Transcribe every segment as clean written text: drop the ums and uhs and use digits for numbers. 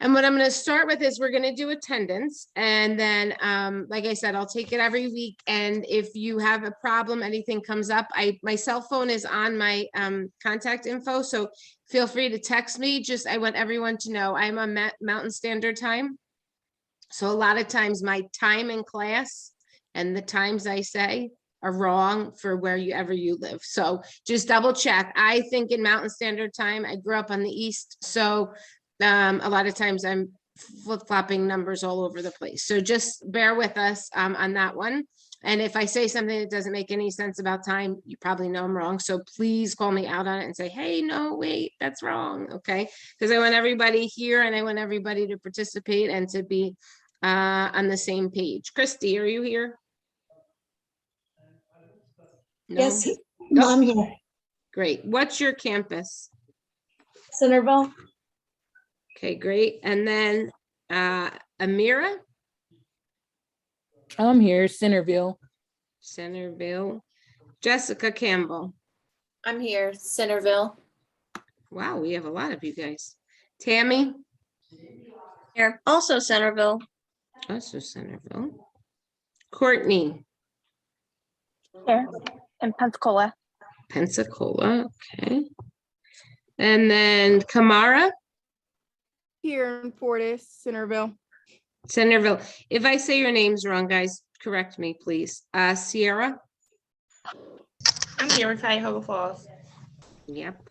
And what I'm going to start with is we're going to do attendance. And then, like I said, I'll take it every week. And if you have a problem, anything comes up, my cell phone is on my contact info. So feel free to text me. Just, I want everyone to know I'm on Mountain Standard Time. So a lot of times my time in class and the times I say are wrong for wherever you live. So just double check. I think in Mountain Standard Time, I grew up on the East. So a lot of times I'm flip-flopping numbers all over the place. So just bear with us on that one. And if I say something that doesn't make any sense about time, you probably know I'm wrong. So please call me out on it and say, hey, no, wait, that's wrong. Okay. Because I want everybody here and I want everybody to participate and to be on the same page. Christy, are you here? No? Yes, no, I'm here. Great. What's your campus? Centerville. Okay, great. And then Amira? I'm here, Centerville. Centerville. Jessica Campbell. I'm here, Centerville. Wow, we have a lot of you guys. Tammy? Here, also Centerville. Also Centerville. Courtney? Here in Pensacola. Pensacola, okay. And then Kamara? Here in Fortis, Centerville. Centerville. If I say your names wrong, guys, correct me, please. Sierra? I'm here in Cuyahoga Falls. Yep.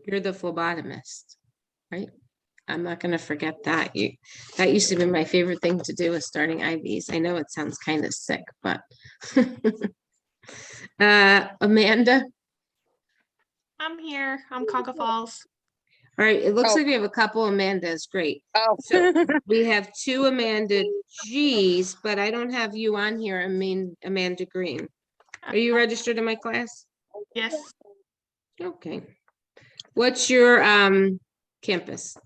You're the phlebotomist, right? I'm not going to forget that. That used to be my favorite thing to do, is starting IVs. I know it sounds kind of sick, but Amanda? I'm here. I'm Cuyahoga Falls. All right, it looks like we have a couple Amandas. Great. Oh, So we have two Amanda G's, but I don't have you on here. I mean, Amanda Green. Are you registered in my class? Yes, Okay. What's your campus?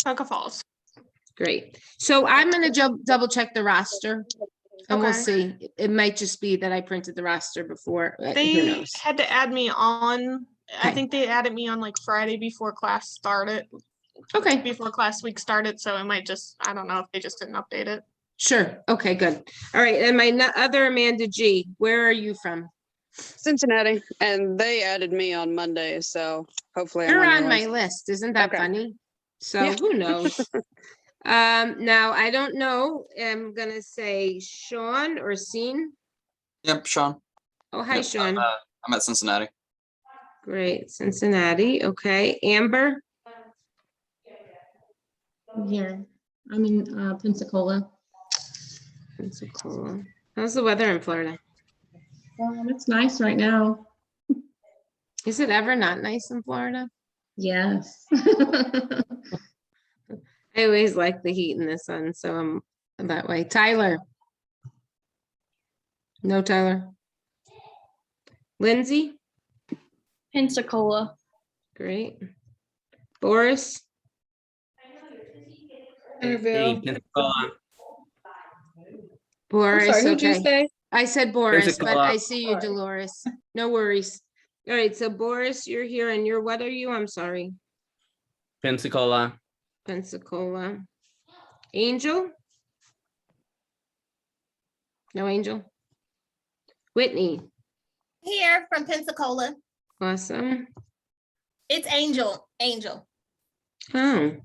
Cuyahoga Falls. Great. So I'm gonna double check the roster and we'll Okay. see. It might just be that I printed the roster before. Who They knows? had to add me on. I Okay. think they added me on like Friday before class started, Okay, before class week started. So it might just, I don't know if they just didn't update it. sure. Okay, good. All right, and my other Amanda G, where are you from? Cincinnati, and they added me on Monday, so hopefully I'm You're on on your my list. list. Isn't that Okay. funny? So Yeah. who knows? Now I don't know. I'm gonna say Sean or Scene. Yep, Sean. Oh, hi, Yep, Sean. I'm at Cincinnati. Great, Cincinnati. Okay, Amber. I'm here. I'm in Pensacola. Pensacola. How's the weather in Florida? It's nice right now. Is it ever not nice in Florida? Yes. I always like the heat and the sun, so I'm that way. Tyler. No, Tyler. Lindsay. Pensacola. Great. Boris. Hey, Pensacola. Boris. Who'd you Okay. say? I said Boris, but Pensacola. I see you, Dolores. No worries. All right, so Boris, you're here, and what are you? I'm sorry. Pensacola. Pensacola. Angel? No, Angel. Whitney. Here from Pensacola. Awesome. It's Angel. Oh.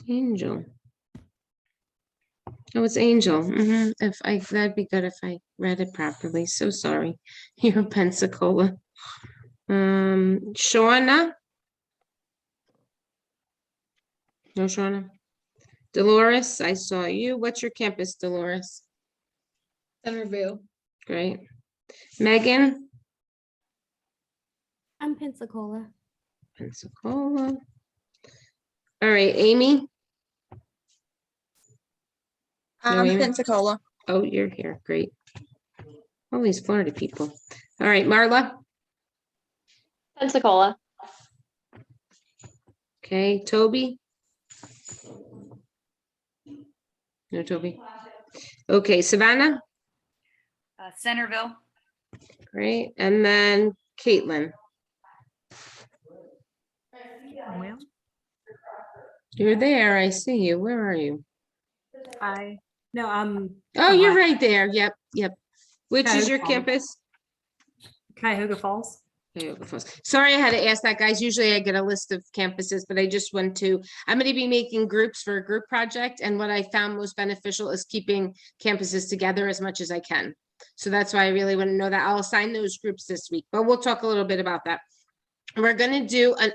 Angel. Oh, it's Angel. That'd be good if I read it properly. So sorry. You're Pensacola. Shauna. No, Shauna. Dolores, I saw you. What's your campus, Dolores? Centerville. Great. Megan. I'm Pensacola. Pensacola. All right, Amy. No, Amy? Pensacola. Oh, you're here. Great. All these Florida people. All right, Marla. Pensacola. Okay, Toby. No, Toby. Okay, Savannah. Centerville. Great. And then Caitlin. You're there. I see you. Where are you? Hi. No, Oh, you're right there. Yep, yep. Which is Cuyahoga your Falls. campus? Cuyahoga Falls. Cuyahoga Falls. Sorry, I had to ask that, guys. Usually I get a list of campuses, but I just went to, I'm going to be making groups for a group project. And what I found most beneficial is keeping campuses together as much as I can. So that's why I really want to know that. I'll assign those groups this week, but we'll talk a little bit about that. We're going to do an,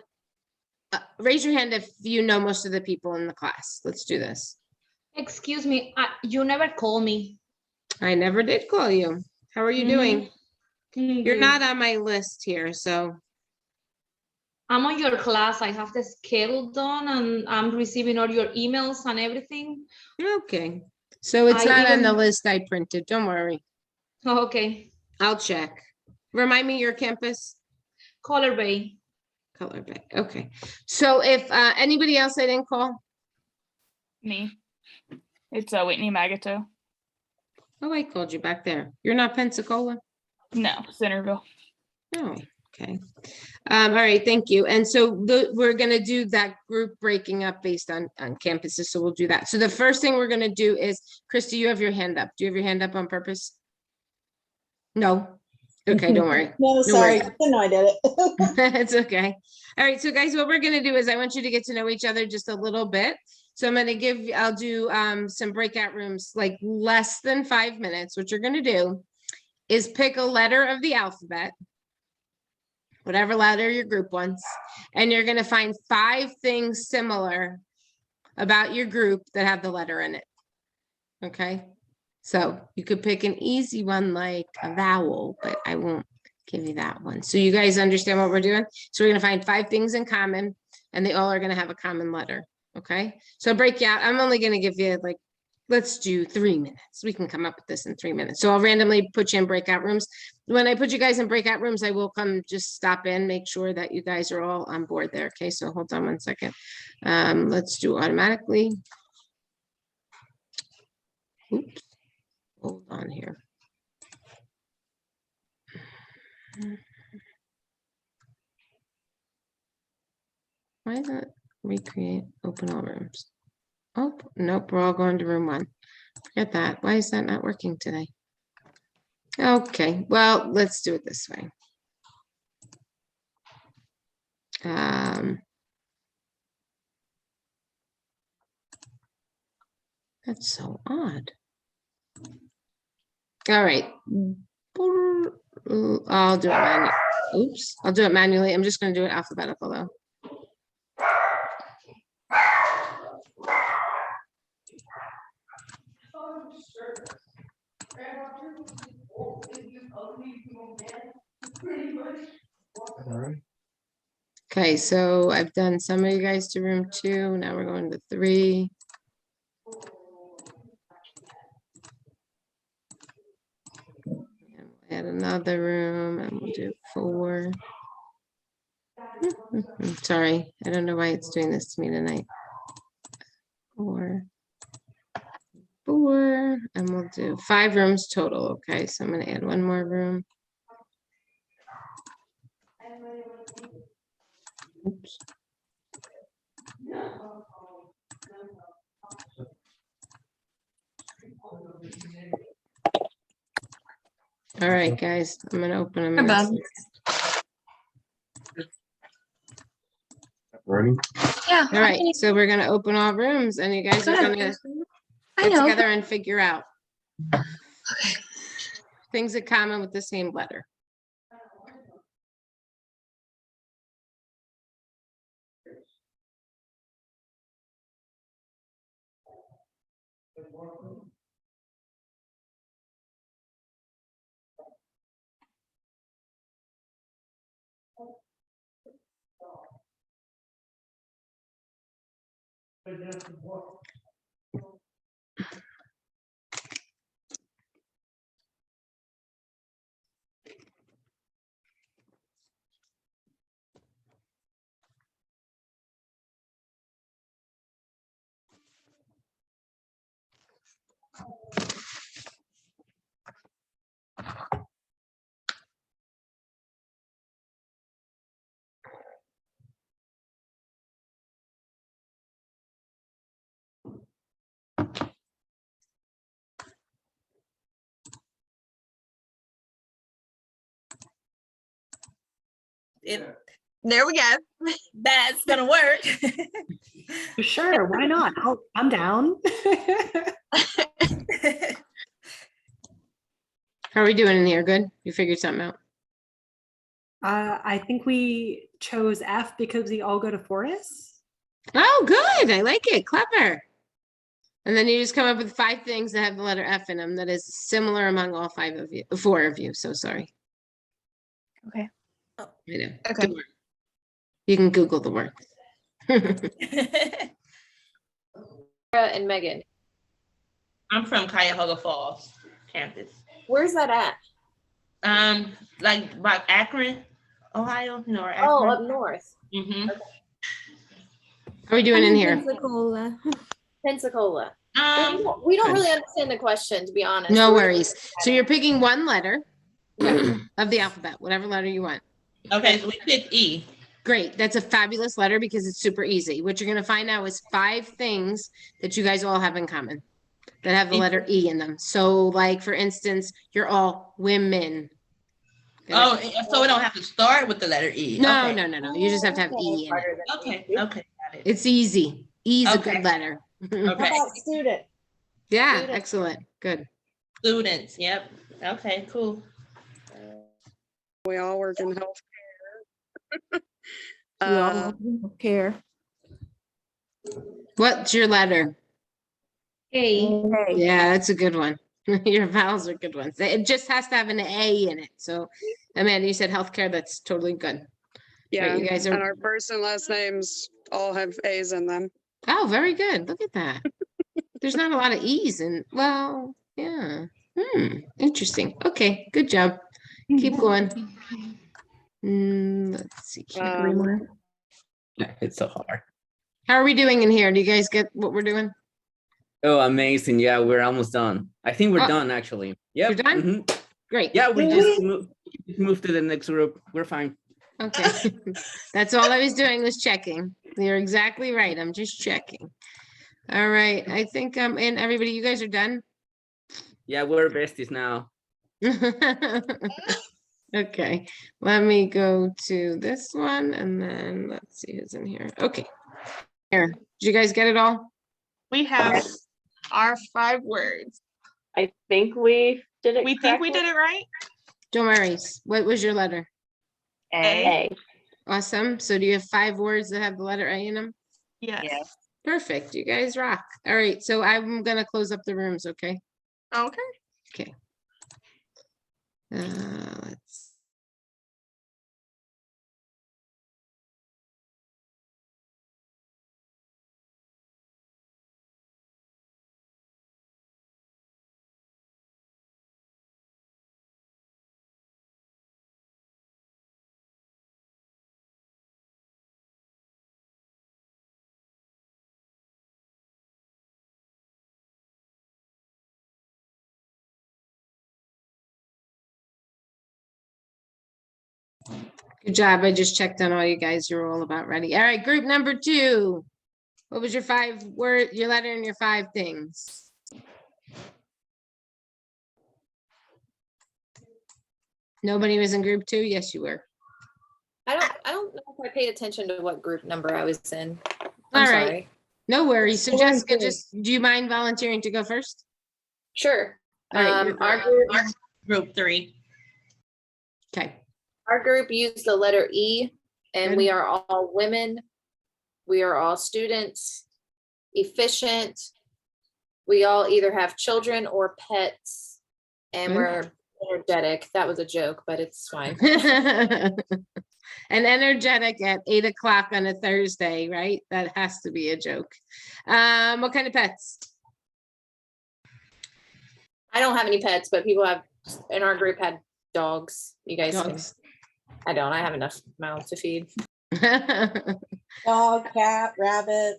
raise your hand if you know most of the people in the class. Let's do this. Excuse me, you never call me. I never did call you. How are you doing? You're not on my list here, so. I'm on your class. I have the schedule done and I'm receiving all your emails and everything. Okay. So it's I not on the even- list I printed. Don't worry. Oh, okay. I'll check. Remind me your campus. Color Bay. Color Bay. Okay. So if anybody else I didn't call? Me. It's Whitney Magato. Oh, I called you back there. You're not Pensacola? No, Centerville. Oh, okay. All right, thank you. And so we're gonna do that group breaking up based on campuses, so we'll do that. So the first thing we're gonna do is, Christy, you have your hand up. Do you have your hand up on purpose? No? Okay, don't worry. No, Don't sorry. worry. No, I did it. It's okay. All right, so guys, what we're gonna do is I want you to get to know each other just a little bit. So I'm gonna I'll do some breakout rooms, like less than 5 minutes. What you're gonna do is pick a letter of the alphabet, whatever letter your group wants, and you're gonna find 5 things similar about your group that have the letter in it. Okay, so you could pick an easy one like a vowel, but I won't give you that one. So you guys understand what we're doing? So we're gonna find 5 things in common, and they all are gonna have a common letter. Okay, so break out. I'm only gonna give you like, let's do 3 minutes. We can come up with this in 3 minutes. So I'll randomly put you in breakout rooms. When I put you guys in breakout rooms, I will come just stop in, make sure that you guys are all on board there. Okay, so hold on one second. Let's do automatically. Oops, hold on here. Why is that recreate open all rooms? Oh, nope, we're all going to room 1. Forget that. Why is that not working today? Okay, well, let's do it this way. That's so odd. All right. I'll do it manually. Oops, I'll do it manually. I'm just going to do it alphabetical though. Okay, so I've done some of you guys to room 2. Now we're going to 3. And we'll add another room and we'll do 4. Sorry, I don't know why it's doing this to me tonight. 4, and we'll do 5 rooms total. Okay, so I'm going to add 1 more room. Oops. All right, guys, I'm going to open them. in a second. Yeah. All right, so we're going to open all rooms and you guys are going to I get know. together and figure out things in common with the same letter. There we go. That's gonna work. Sure, why not? I'm down. How are we doing in here? Good? You figured something out? I think we chose F because we all go to Fortis. Oh, good. I like it. Clever. And then you just come up with 5 things that have the letter F in them that is similar among all 5 of you, 4 of you. So sorry. Okay. I know. Okay. Don't worry. You can Google the word. And Megan, I'm from Cuyahoga Falls campus. where's that at? Like by Akron, Ohio, or Akron. Oh, up north. Mm-hmm. How are we doing in here? Pensacola. Pensacola. We don't really understand the question, to be honest. No So worries. So you're picking one letter of the alphabet, whatever letter you want. Okay, so we picked E. Great. That's a fabulous letter because it's super easy. What you're going to find out is 5 things that you guys all have in common that have the letter E in them. So like, for instance, you're all women. Oh, so we don't have to start with the letter E. No, Okay. no. You just have to have E in it. Okay, got it. It's easy. E is a Okay. good letter. Okay. How about student? Yeah, Student. excellent. Good. Students, yep. Okay, cool. We all work in healthcare. We all care. What's your letter? Hey. Yeah, that's a good one. Your vowels are good ones. It just has to have an A in it. So, Amanda, you said healthcare. That's totally good. Yeah, you guys are- and our first and last names all have A's in them. Oh, very good. Look at that. There's not a lot of E's in, well, yeah. Interesting. Okay, good job. Keep going. Let's see. here. It's so hard. How are we doing in here? Do you guys get what we're doing? Oh, amazing. Yeah, we're almost done. I think we're Oh. done, actually. Yep. You're done? Mhm. Great. Yeah, we just move to the next group. We're fine. Okay. That's all I was doing was checking. You're exactly right. I'm just checking. All right. I think and everybody, you guys are done. Yeah, we're besties now. Okay. Let me go to this one and then let's see who's in here. Okay. Here. Did you guys get it all? We have our 5 words. I think we did it. We think we did it right. Don't worry. What was your letter? A. Awesome. So do you have 5 words that have the letter A in them? Yes. Perfect. You guys rock. All right. So I'm going to close up the rooms. Okay. Okay. Okay. Let's. Good job. I just checked on all you guys. You're all about ready. All right, group number 2. What was your 5 word, your letter and your 5 things? Nobody was in group 2? Yes, you were. I don't know if I paid attention to what group number I was in. All I'm right. sorry. No worries. So Go Jessica, ahead. do you mind volunteering to go first? Sure. All right, Our group, Group 3. Okay. our group used the letter E, and Good. we are all women. We are all students, efficient. We all either have children or pets, and Good. we're energetic. That was a joke, but it's fine. And energetic at 8 o'clock on a Thursday, right? That has to be a joke. What kind of pets? I don't have any pets, but people have in our group had dogs. You guys can, Dogs. I don't. I have enough mouths to feed. Dog, cat, rabbit.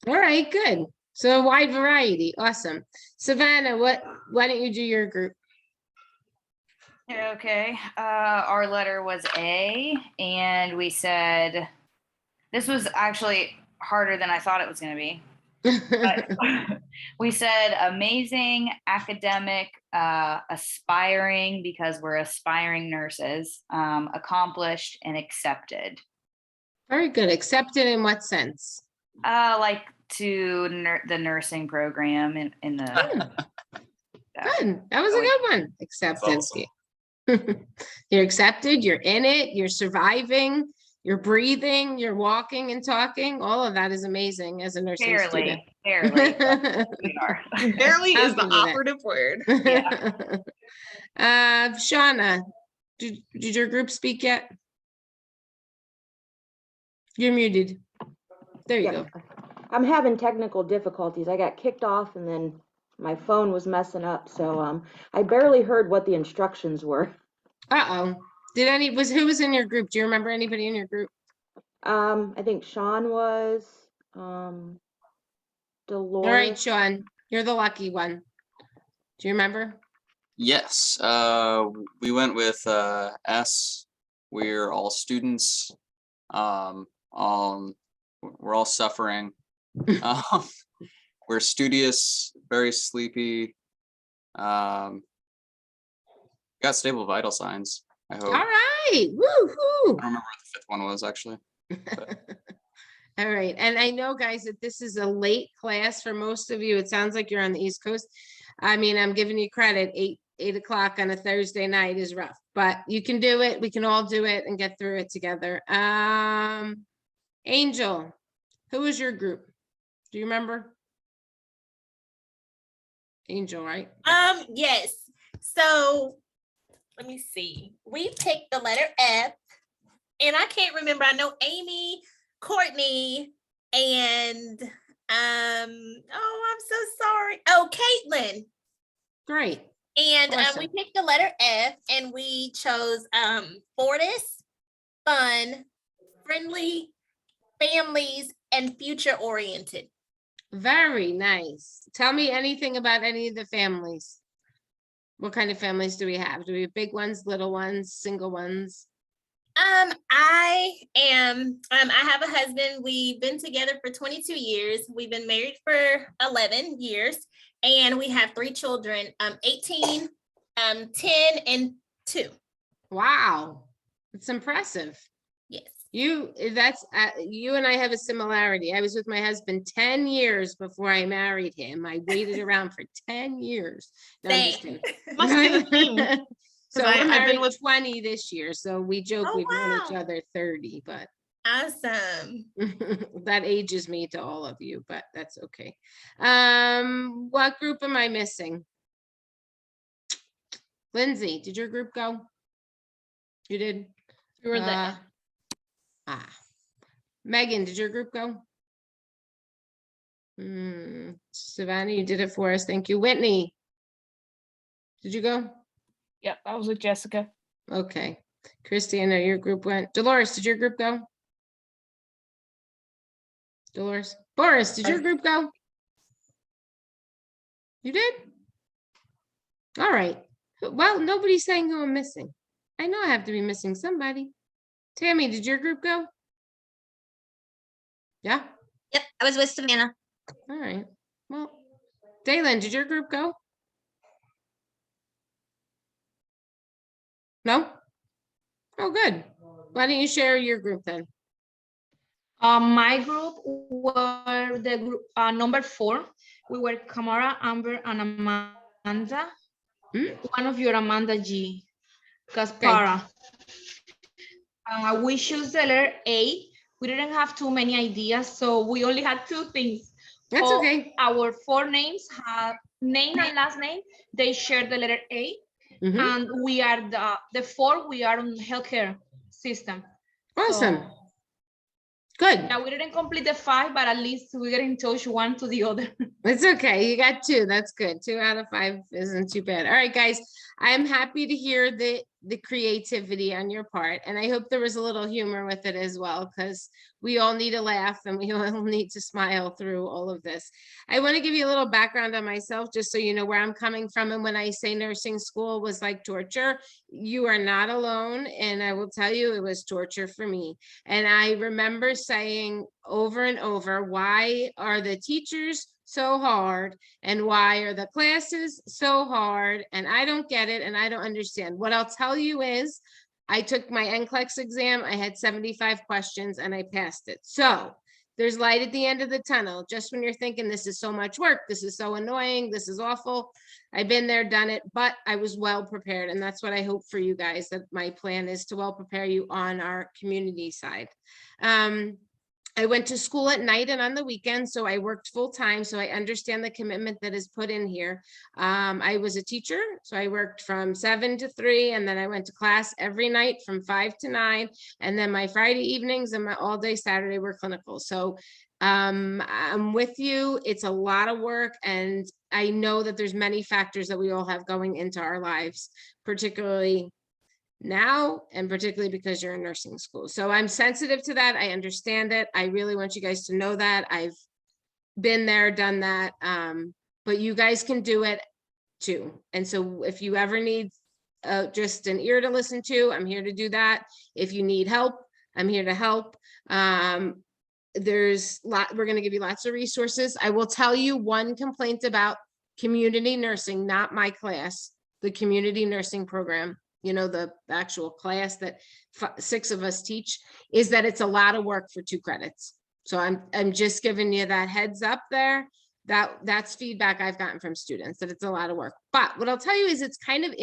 All right, good. So a wide variety. Awesome. Savannah, why don't you do your group? Okay, our letter was A, and we said, this was actually harder than I thought it was gonna be. But we said amazing, academic, aspiring, because we're aspiring nurses, accomplished, and accepted. Very good. Accepted in what sense? Like to the nursing program in the. Good. That was a good one. Acceptance. You're accepted, you're in it, you're surviving, you're breathing, you're walking and talking. All of that is amazing as a nursing student. Barely. We are. Barely is the I'll give you that. operative word. Shauna, did your group speak yet? You're muted. There you go. I'm having technical difficulties. I got kicked off and then my phone was messing up. So I barely heard what the instructions were. Uh-oh. Who was in your group? Do you remember anybody in your group? I think Sean was, Dolores. All right, Sean, you're the lucky one. Do you remember? Yes. We went with S. We're all students. We're all suffering. We're studious, very sleepy. Got stable vital signs, I hope. All right. Woo-hoo. I don't remember what the fifth one was actually. All right. And I know, guys, that this is a late class for most of you. It sounds like you're on the East Coast. I mean, I'm giving you credit. 8 o'clock on a Thursday night is rough, but you can do it. We can all do it and get through it together. Angel, who was your group? Do you remember? Angel, right? Yes. So let me see. We picked the letter F, and I can't remember. I know Amy, Courtney, and oh, I'm so sorry. Oh, Caitlin. Great. And Awesome. we picked the letter F, and we chose Fortis, fun, friendly, families, and future oriented. Very nice. Tell me anything about any of the families. What kind of families do we have? Do we have big ones, little ones, single ones? I have a husband. We've been together for 22 years. We've been married for 11 years, and we have 3 children, 18, 10, and 2. Wow. It's impressive. Yes. You and I have a similarity. I was with my husband 10 years before I married him. I waited around for 10 years. No, I'm just kidding. Must be the theme. So I've we're been married with- 20 this year. So we joke Oh, we've known each wow. other 30, but Awesome. that ages me to all of you, but that's okay. What group am I missing? Lindsay, did your group go? You did? You were there. Megan, did your group go? Savannah, you did it for us. Thank you. Whitney, did you go? Yep, I was with Jessica. Okay. Christy, I know your group went. Dolores, did your group go? Dolores? Boris, did your group go? You did? All right. Well, nobody's saying who I'm missing. I know I have to be missing somebody. Tammy, did your group go? Yeah? Yep, I was with Savannah. All right. Well, Dalen, did your group go? No? Oh, good. Why don't you share your group then? My group were the group number 4. We were Kamara, Amber, and Amanda. One of your Amanda G. Kaspara. We chose the letter A. We didn't have too many ideas, so we only had 2 things. That's okay. Our 4 names have name and last name. They share the letter A. And we are the 4, we are on healthcare system. Awesome. So, good. Yeah, we didn't complete the 5, but at least we get in touch one to the other. It's okay. You got 2. That's good. 2 out of 5 isn't too bad. All right, guys. I'm happy to hear the creativity on your part. And I hope there was a little humor with it as well, because we all need a laugh and we all need to smile through all of this. I want to give you a little background on myself, just so you know where I'm coming from. And when I say nursing school was like torture, you are not alone. And I will tell you, it was torture for me. And I remember saying over and over, why are the teachers so hard? And why are the classes so hard? And I don't get it and I don't understand. What I'll tell you is I took my NCLEX exam. I had 75 questions and I passed it. So there's light at the end of the tunnel. Just when you're thinking this is so much work, this is so annoying, this is awful. I've been there, done it, but I was well prepared. And that's what I hope for you guys, that my plan is to well prepare you on our community side. I went to school at night and on the weekend, so I worked full time. So I understand the commitment that is put in here. I was a teacher, so I worked from 7 to 3, and then I went to class every night from 5 to 9. And then my Friday evenings and my all day Saturday were clinical. So I'm with you. It's a lot of work. And I know that there's many factors that we all have going into our lives, particularly now, and particularly because you're in nursing school. So I'm sensitive to that. I understand it. I really want you guys to know that. I've been there, done that. But you guys can do it too. And so if you ever need just an ear to listen to, I'm here to do that. If you need help, I'm here to help. We're going to give you lots of resources. I will tell you one complaint about community nursing, not my class, the community nursing program. You know, the actual class that 6 of us teach, is that it's a lot of work for 2 credits. So I'm just giving you that heads up there. That's feedback I've gotten from students, that it's a lot of work. But what I'll tell you is it's kind of,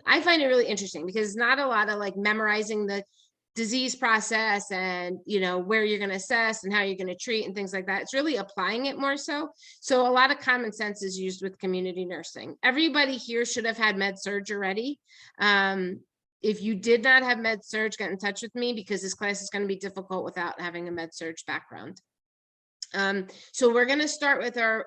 I find it really interesting because it's not a lot of like memorizing the disease process and, you know, where you're going to assess and how you're going to treat and things like that. It's really applying it more so. So a lot of common sense is used with community nursing. Everybody here should have had med surg already. If you did not have med surg, get in touch with me because this class is going to be difficult without having a med surg background. So we're going to start with our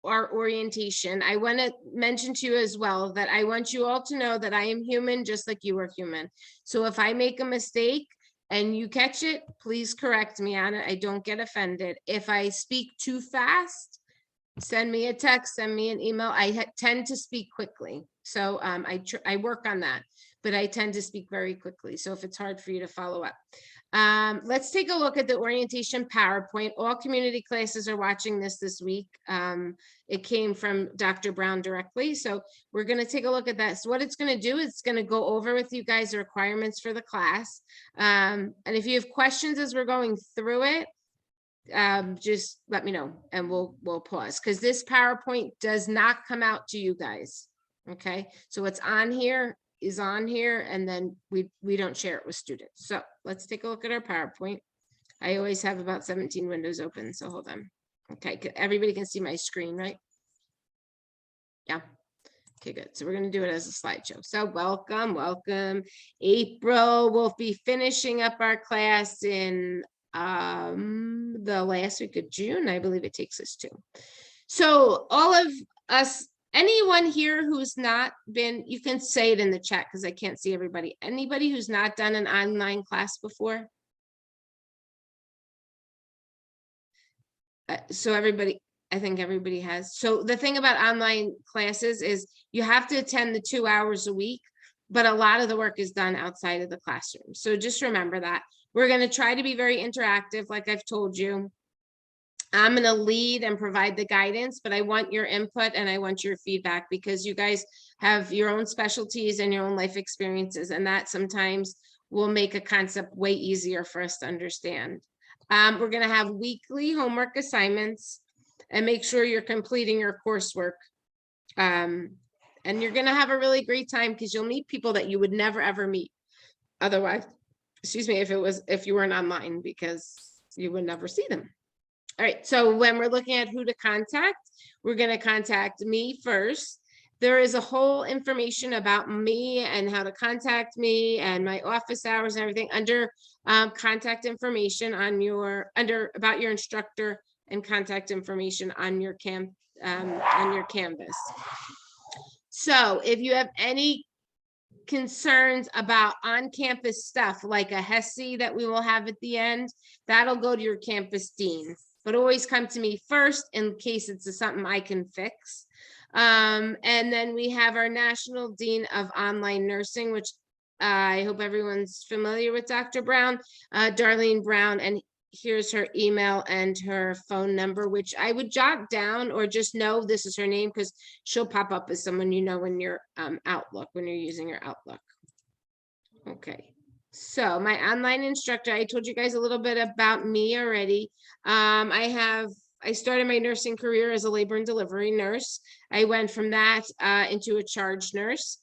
orientation. I want to mention to you as well that I want you all to know that I am human just like you are human. So if I make a mistake and you catch it, please correct me on it. I don't get offended. If I speak too fast, send me a text, send me an email. I tend to speak quickly. So I work on that, but I tend to speak very quickly. So if it's hard for you to follow up. Let's take a look at the orientation PowerPoint. All community classes are watching this week. It came from Dr. Brown directly. So we're going to take a look at that. So what it's going to do is it's going to go over with you guys the requirements for the class. And if you have questions as we're going through it, just let me know and we'll pause, because this PowerPoint does not come out to you guys. Okay, so what's on here is on here, and then we don't share it with students. So let's take a look at our PowerPoint. I always have about 17 windows open, so hold on. Okay, everybody can see my screen, right? Yeah. Okay, good. So we're going to do it as a slideshow. So welcome. April, we'll be finishing up our class in the last week of June, I believe it takes us to. So all of us, anyone here who's not been, you can say it in the chat because I can't see everybody. Anybody who's not done an online class before? So everybody, I think everybody has. So the thing about online classes is you have to attend the 2 hours a week, but a lot of the work is done outside of the classroom. So just remember that. We're going to try to be very interactive, like I've told you. I'm going to lead and provide the guidance, but I want your input and I want your feedback because you guys have your own specialties and your own life experiences, and that sometimes will make a concept way easier for us to understand. We're going to have weekly homework assignments and make sure you're completing your coursework. And you're going to have a really great time because you'll meet people that you would never, ever meet otherwise. Excuse me, if you weren't online, because you would never see them. All right, so when we're looking at who to contact, we're going to contact me first. There is a whole information about me and how to contact me and my office hours and everything under contact information on your about your instructor and contact information on your canvas. So if you have any concerns about on-campus stuff like a HESI that we will have at the end, that'll go to your campus dean, but always come to me first in case it's something I can fix. And then we have our National Dean of Online Nursing, which I hope everyone's familiar with Dr. Brown, Darlene Brown, and here's her email and her phone number, which I would jot down or just know this is her name because she'll pop up as someone you know in your Outlook, when you're using your Outlook. Okay, so my online instructor, I told you guys a little bit about me already. I started my nursing career as a labor and delivery nurse. I went from that into a charge nurse.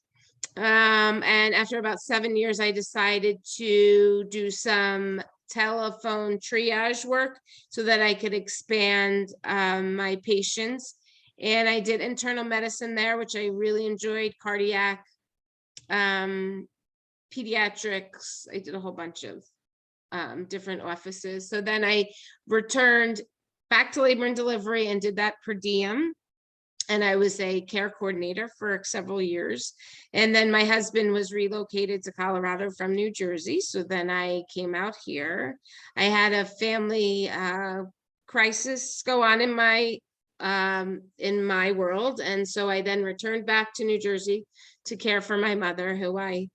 And after about 7 years, I decided to do some telephone triage work so that I could expand my patients. And I did internal medicine there, which I really enjoyed, cardiac, pediatrics. I did a whole bunch of different offices. So then I returned back to labor and delivery and did that per diem. And I was a care coordinator for several years. And then my husband was relocated to Colorado from New Jersey. So then I came out here. I had a family crisis go on in my world. And so I then returned back to New Jersey to care for my mother, who I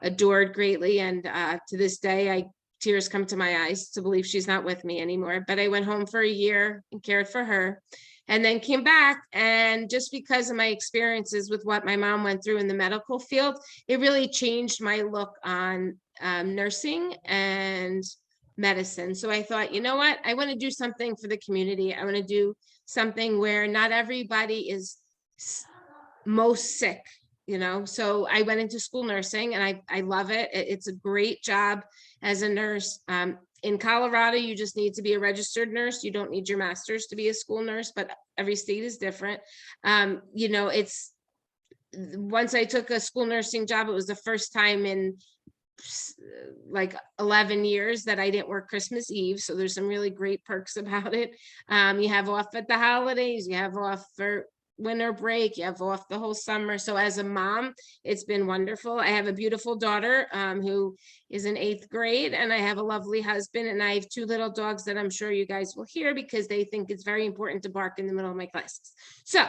adored greatly. And to this day, tears come to my eyes to believe she's not with me anymore. But I went home for a year and cared for her. And then came back, and just because of my experiences with what my mom went through in the medical field, it really changed my look on nursing and medicine. So I thought, you know what, I want to do something for the community. I want to do something where not everybody is most sick, you know. So I went into school nursing, and I love it. It's a great job as a nurse. In Colorado, you just need to be a registered nurse. You don't need your master's to be a school nurse, but every state is different. You know, once I took a school nursing job, it was the first time in like 11 years that I didn't work Christmas Eve. So there's some really great perks about it. You have off at the holidays, you have off for winter break, you have off the whole summer. So as a mom, it's been wonderful. I have a beautiful daughter who is in 8th grade, and I have a lovely husband, and I have 2 little dogs that I'm sure you guys will hear because they think it's very important to bark in the middle of my classes. So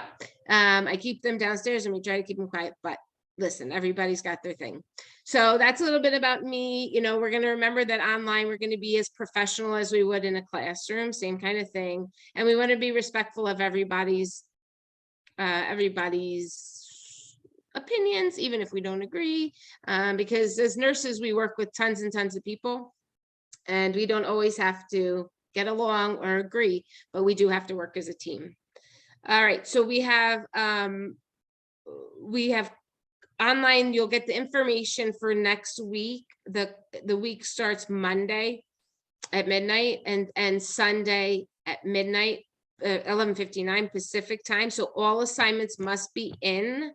I keep them downstairs and we try to keep them quiet, but listen, everybody's got their thing. So that's a little bit about me. You know, we're going to remember that online, we're going to be as professional as we would in a classroom, same kind of thing. And we want to be respectful of everybody's opinions, even if we don't agree, because as nurses, we work with tons and tons of people, and we don't always have to get along or agree, but we do have to work as a team. All right, so we have online. You'll get the information for next week. The week starts Monday at midnight and Sunday at midnight. 11:59 Pacific time. So all assignments must be in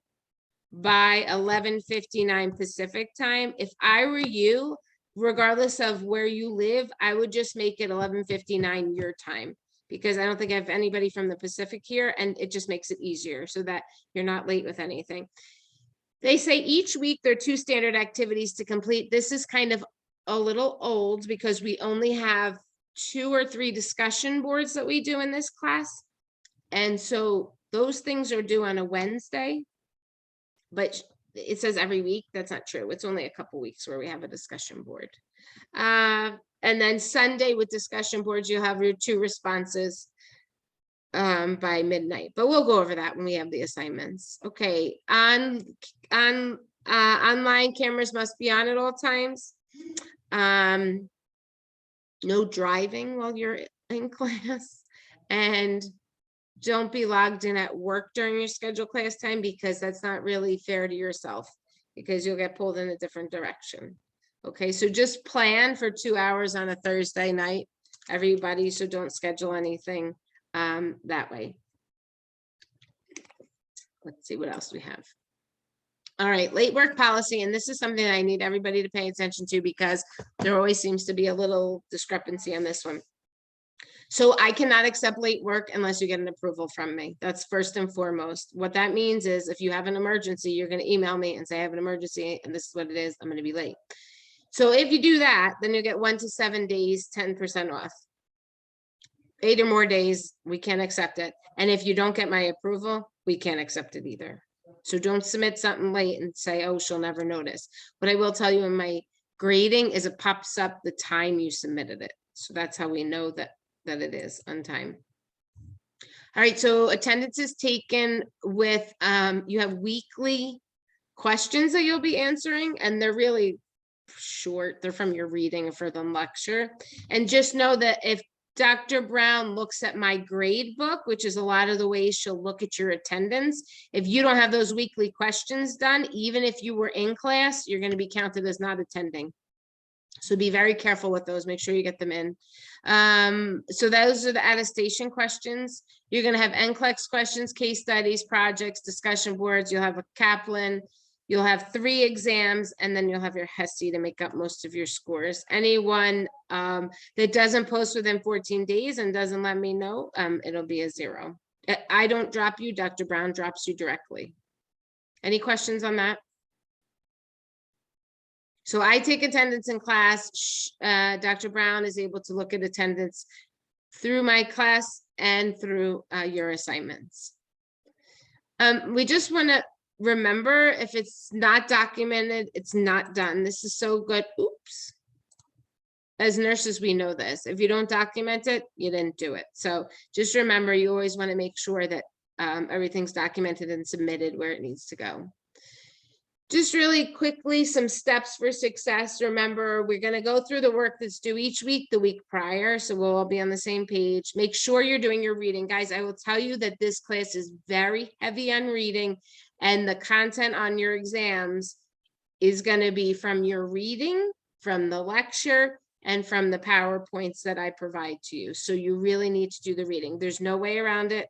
by 11:59 Pacific time. If I were you, regardless of where you live, I would just make it 11:59 your time, because I don't think I have anybody from the Pacific here, and it just makes it easier so that you're not late with anything. They say each week there are 2 standard activities to complete. This is kind of a little old because we only have 2 or 3 discussion boards that we do in this class. And so those things are due on a Wednesday, but it says every week. That's not true. It's only a couple weeks where we have a discussion board. And then Sunday with discussion boards, you'll have your 2 responses by midnight, but we'll go over that when we have the assignments. Okay, online cameras must be on at all times. No driving while you're in class, and don't be logged in at work during your scheduled class time, because that's not really fair to yourself, because you'll get pulled in a different direction. Okay, so just plan for 2 hours on a Thursday night, everybody, so don't schedule anything that way. Let's see what else we have. All right, late work policy, and this is something that I need everybody to pay attention to because there always seems to be a little discrepancy on this one. So I cannot accept late work unless you get an approval from me. That's first and foremost. What that means is if you have an emergency, you're going to email me and say, I have an emergency and this is what it is, I'm going to be late. So if you do that, then you get 1 to 7 days, 10% off. 8 or more days, we can't accept it. And if you don't get my approval, we can't accept it either. So don't submit something late and say, oh, she'll never notice. What I will tell you in my grading is it pops up the time you submitted it. So that's how we know that it is on time. All right, so attendance is taken with, you have weekly questions that you'll be answering, and they're really short. They're from your reading for the lecture. And just know that if Dr. Brown looks at my grade book, which is a lot of the ways she'll look at your attendance, if you don't have those weekly questions done, even if you were in class, you're going to be counted as not attending. So be very careful with those. Make sure you get them in. So those are the attestation questions. You're going to have NCLEX questions, case studies, projects, discussion boards. You'll have a Kaplan. You'll have 3 exams, and then you'll have your HESI to make up most of your scores. Anyone that doesn't post within 14 days and doesn't let me know, it'll be a 0. I don't drop you. Dr. Brown drops you directly. Any questions on that? So I take attendance in class. Dr. Brown is able to look at attendance through my class and through your assignments. We just want to remember, if it's not documented, it's not done. This is so good. Oops. As nurses, we know this. If you don't document it, you didn't do it. So just remember, you always want to make sure that everything's documented and submitted where it needs to go. Just really quickly, some steps for success. Remember, we're going to go through the work that's due each week, the week prior, so we'll all be on the same page. Make sure you're doing your reading. Guys, I will tell you that this class is very heavy on reading, and the content on your exams is going to be from your reading, from the lecture, and from the PowerPoints that I provide to you. So you really need to do the reading. There's no way around it.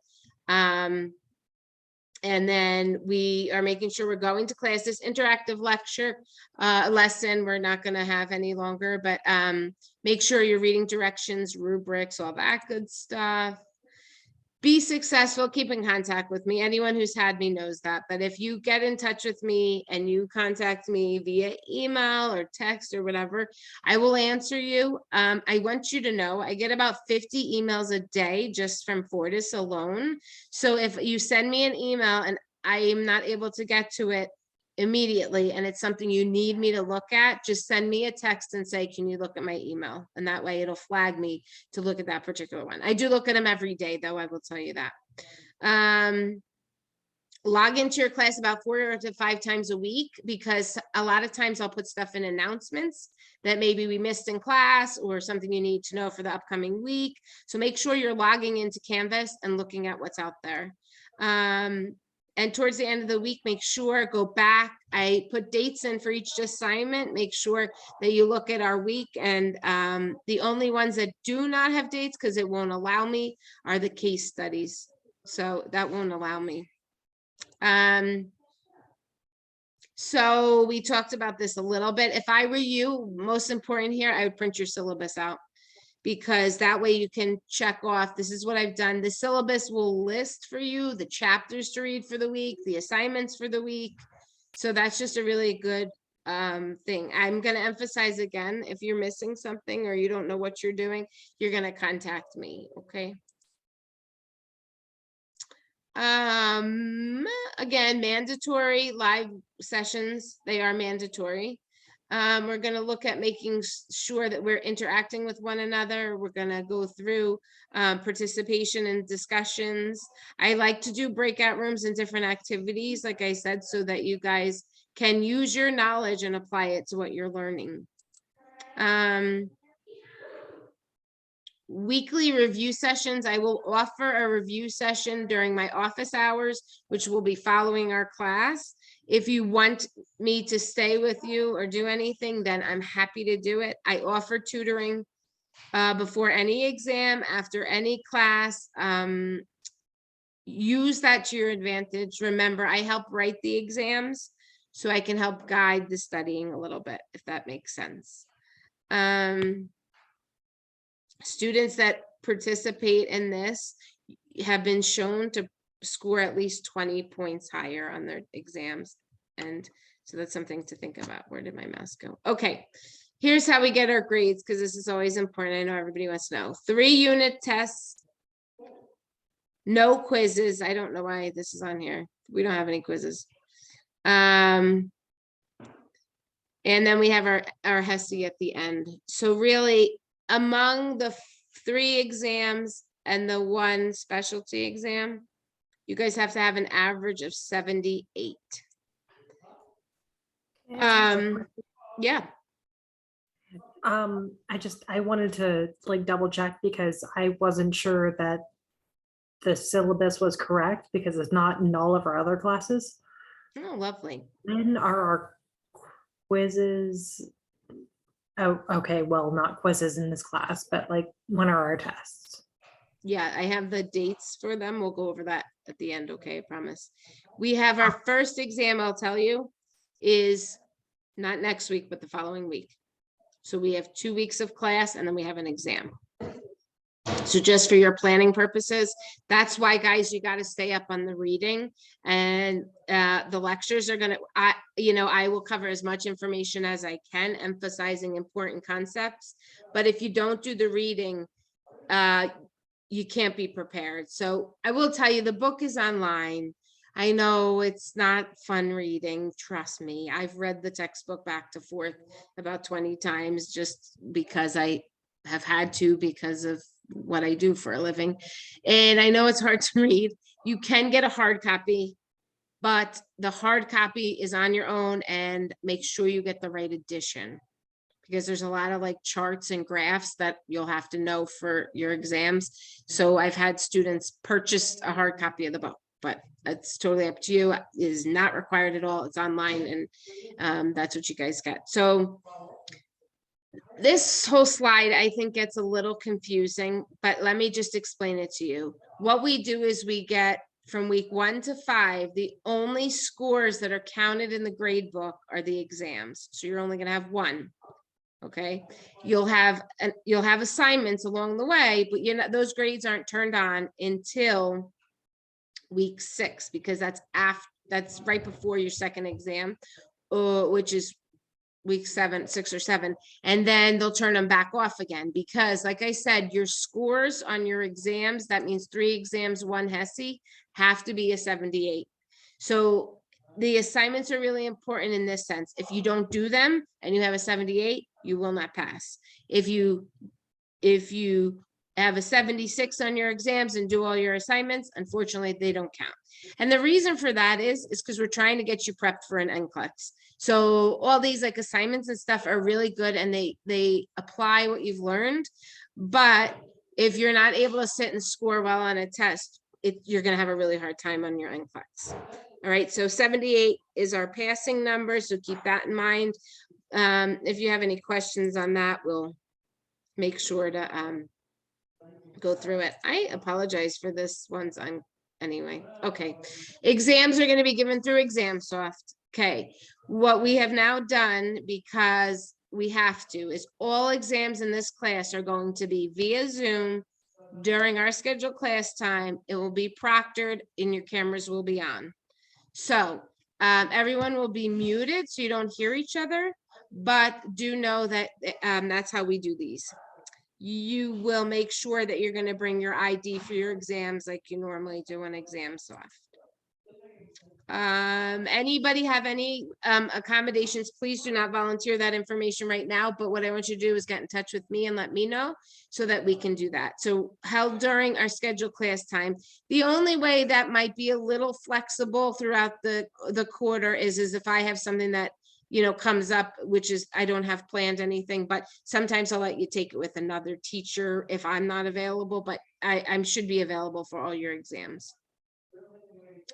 And then we are making sure we're going to class. This interactive lecture lesson, we're not going to have any longer, but make sure you're reading directions, rubrics, all that good stuff. Be successful, keep in contact with me. Anyone who's had me knows that. But if you get in touch with me and you contact me via email or text or whatever, I will answer you. I want you to know I get about 50 emails a day just from Fortis alone. So if you send me an email and I am not able to get to it immediately and it's something you need me to look at, just send me a text and say, can you look at my email? And that way it'll flag me to look at that particular one. I do look at them every day, though, I will tell you that. Log into your class about 4 to 5 times a week, because a lot of times I'll put stuff in announcements that maybe we missed in class or something you need to know for the upcoming week. So make sure you're logging into Canvas and looking at what's out there. And towards the end of the week, make sure, go back. I put dates in for each assignment. Make sure that you look at our week. And the only ones that do not have dates, because it won't allow me, are the case studies. So that won't allow me. So we talked about this a little bit. If I were you, most important here, I would print your syllabus out, because that way you can check off, this is what I've done. The syllabus will list for you the chapters to read for the week, the assignments for the week. So that's just a really good thing. I'm going to emphasize again, if you're missing something or you don't know what you're doing, you're going to contact me. Okay. Again, mandatory live sessions. They are mandatory. We're going to look at making sure that we're interacting with one another. We're going to go through participation and discussions. I like to do breakout rooms and different activities, like I said, so that you guys can use your knowledge and apply it to what you're learning. Weekly review sessions. I will offer a review session during my office hours, which will be following our class. If you want me to stay with you or do anything, then I'm happy to do it. I offer tutoring before any exam, after any class. Use that to your advantage. Remember, I help write the exams, so I can help guide the studying a little bit, if that makes sense. Students that participate in this have been shown to score at least 20 points higher on their exams. And so that's something to think about. Where did my mouse go? Okay, here's how we get our grades, because this is always important. I know everybody wants to know. 3 unit tests, no quizzes. I don't know why this is on here. We don't have any quizzes. And then we have our HESI at the end. So really, among the 3 exams and the 1 specialty exam, you guys have to have an average of 78. Yeah. I wanted to like double check because I wasn't sure that the syllabus was correct because it's not in all of our other classes. Oh, lovely. When are our quizzes? Oh, okay. Well, not quizzes in this class, but like when are our tests? Yeah, I have the dates for them. We'll go over that at the end. Okay, I promise. We have our first exam, I'll tell you, is not next week, but the following week. So we have 2 weeks of class and then we have an exam. So just for your planning purposes, that's why, guys, you got to stay up on the reading, and the lectures are going to, I will cover as much information as I can, emphasizing important concepts. But if you don't do the reading, you can't be prepared. So I will tell you, the book is online. I know it's not fun reading. Trust me. I've read the textbook back to forth about 20 times just because I have had to because of what I do for a living. And I know it's hard to read. You can get a hard copy, but the hard copy is on your own, and make sure you get the right edition, because there's a lot of like charts and graphs that you'll have to know for your exams. So I've had students purchase a hard copy of the book, but it's totally up to you. It is not required at all. It's online, and that's what you guys get. So this whole slide, I think, gets a little confusing, but let me just explain it to you. What we do is we get from week 1 to 5, the only scores that are counted in the grade book are the exams. So you're only going to have 1. Okay. You'll have assignments along the way, but those grades aren't turned on until week 6, because that's right before your second exam, which is week 6 or 7, and then they'll turn them back off again, because like I said, your scores on your exams, that means 3 exams, 1 HESI, have to be a 78. So the assignments are really important in this sense. If you don't do them and you have a 78, you will not pass. If you have a 76 on your exams and do all your assignments, unfortunately, they don't count. And the reason for that is because we're trying to get you prepped for an NCLEX. So all these like assignments and stuff are really good, and they apply what you've learned. But if you're not able to sit and score well on a test, you're going to have a really hard time on your NCLEX. All right, so 78 is our passing number, so keep that in mind. If you have any questions on that, we'll make sure to go through it. I apologize for this one's on anyway. Okay, exams are going to be given through ExamSoft. Okay, what we have now done, because we have to, is all exams in this class are going to be via Zoom during our scheduled class time. It will be proctored and your cameras will be on. So everyone will be muted so you don't hear each other, but do know that that's how we do these. You will make sure that you're going to bring your ID for your exams like you normally do on ExamSoft. Anybody have any accommodations? Please do not volunteer that information right now, but what I want you to do is get in touch with me and let me know so that we can do that. So held during our scheduled class time. The only way that might be a little flexible throughout the quarter is if I have something that comes up, which is I don't have planned anything, but sometimes I'll let you take it with another teacher if I'm not available, but I should be available for all your exams.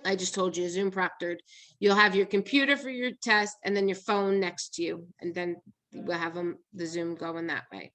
I just told you, Zoom proctored. You'll have your computer for your test and then your phone next to you, and then we'll have the Zoom going that way.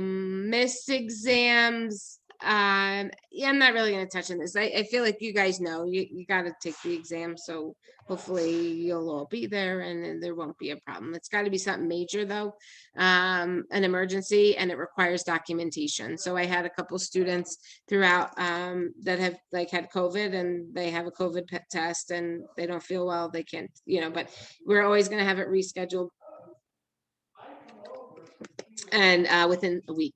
Missed exams. Yeah, I'm not really going to touch on this. I feel like you guys know you got to take the exam, so hopefully you'll all be there and there won't be a problem. It's got to be something major though, an emergency, and it requires documentation. So I had a couple students throughout that have had COVID, and they have a COVID test and they don't feel well, they can't, but we're always going to have it rescheduled and within a week.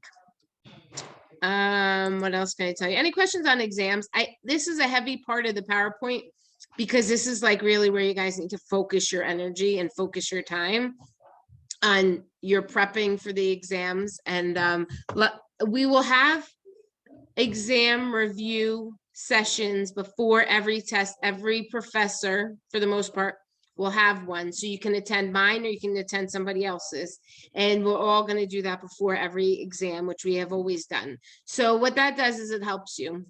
What else can I tell you? Any questions on exams? This is a heavy part of the PowerPoint because this is like really where you guys need to focus your energy and focus your time. on your prepping for the exams, and we will have exam review sessions before every test. Every professor, for the most part, will have one, so you can attend mine or you can attend somebody else's, and we're all going to do that before every exam, which we have always done. So what that does is it helps you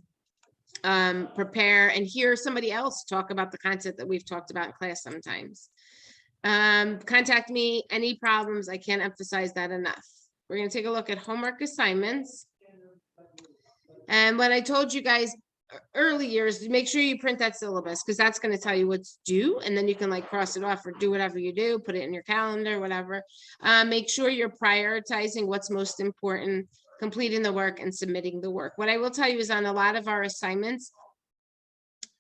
prepare and hear somebody else talk about the content that we've talked about in class sometimes. Contact me, any problems. I can't emphasize that enough. We're going to take a look at homework assignments. And what I told you guys earlier is make sure you print that syllabus, because that's going to tell you what's due, and then you can like cross it off or do whatever you do, put it in your calendar, whatever. Make sure you're prioritizing what's most important, completing the work and submitting the work. What I will tell you is on a lot of our assignments,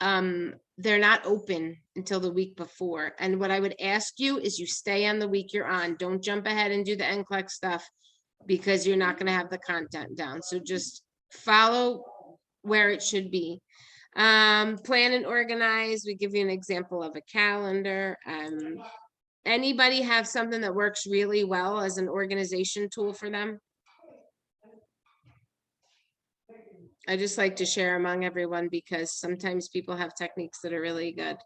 they're not open until the week before. And what I would ask you is you stay on the week you're on. Don't jump ahead and do the NCLEX stuff, because you're not going to have the content down. So just follow where it should be. Plan and organize. We give you an example of a calendar. Anybody have something that works really well as an organization tool for them? I just like to share among everyone, because sometimes people have techniques that are really good.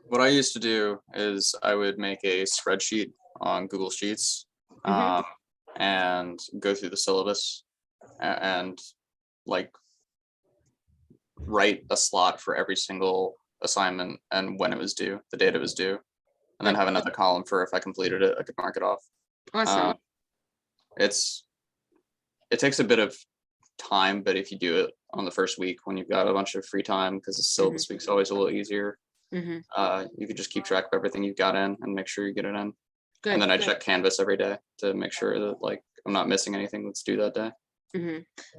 What I used to do is I would make a spreadsheet on Google Sheets and go through the syllabus and like write a slot for every single assignment and when it was due, the date it was due, and then have another column for if I completed it, I could mark it off. Awesome. It takes a bit of time, but if you do it on the first week when you've got a bunch of free time, because the syllabus week's always a little easier, you could just keep track of everything you've got in and make sure you get it in. Good, and then I good. check Canvas every day to make sure that like I'm not missing anything that's due that day.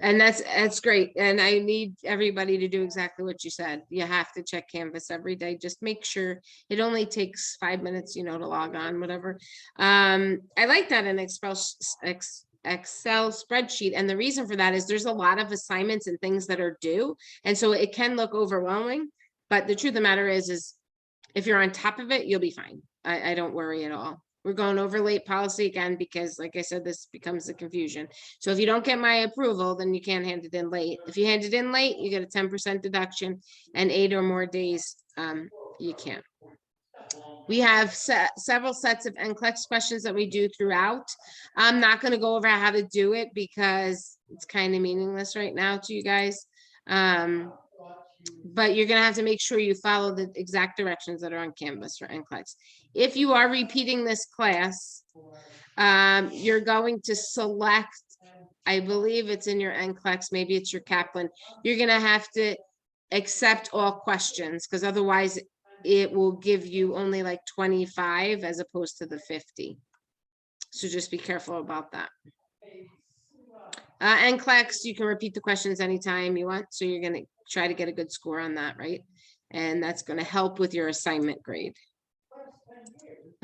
And that's great. And I need everybody to do exactly what you said. You have to check Canvas every day. Just make sure. It only takes 5 minutes, to log on, whatever. I like that in Excel spreadsheet. And the reason for that is there's a lot of assignments and things that are due. And so it can look overwhelming, but the truth of the matter is if you're on top of it, you'll be fine. I don't worry at all. We're going over late policy again, because like I said, this becomes a confusion. So if you don't get my approval, then you can't hand it in late. If you hand it in late, you get a 10% deduction, and 8 or more days, you can't. We have several sets of NCLEX questions that we do throughout. I'm not going to go over how to do it because it's kind of meaningless right now to you guys. But you're going to have to make sure you follow the exact directions that are on Canvas for NCLEX. If you are repeating this class, you're going to select, I believe it's in your NCLEX, maybe it's your Kaplan. You're going to have to accept all questions, because otherwise it will give you only like 25 as opposed to the 50. So just be careful about that. NCLEX, you can repeat the questions anytime you want. So you're going to try to get a good score on that, right? And that's going to help with your assignment grade.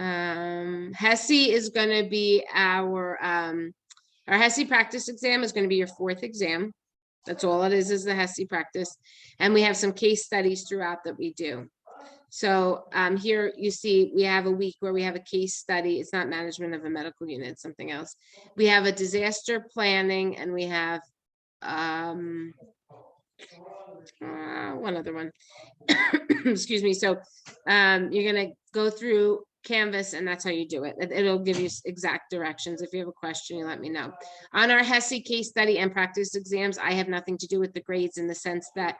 HESI is going to be our HESI practice exam is going to be your 4th exam. That's all it is the HESI practice. And we have some case studies throughout that we do. So here you see we have a week where we have a case study. It's not management of a medical unit, it's something else. We have a disaster planning, and we have one other one. Excuse me. So you're going to go through Canvas, and that's how you do it. It'll give you exact directions. If you have a question, you let me know. On our HESI case study and practice exams, I have nothing to do with the grades in the sense that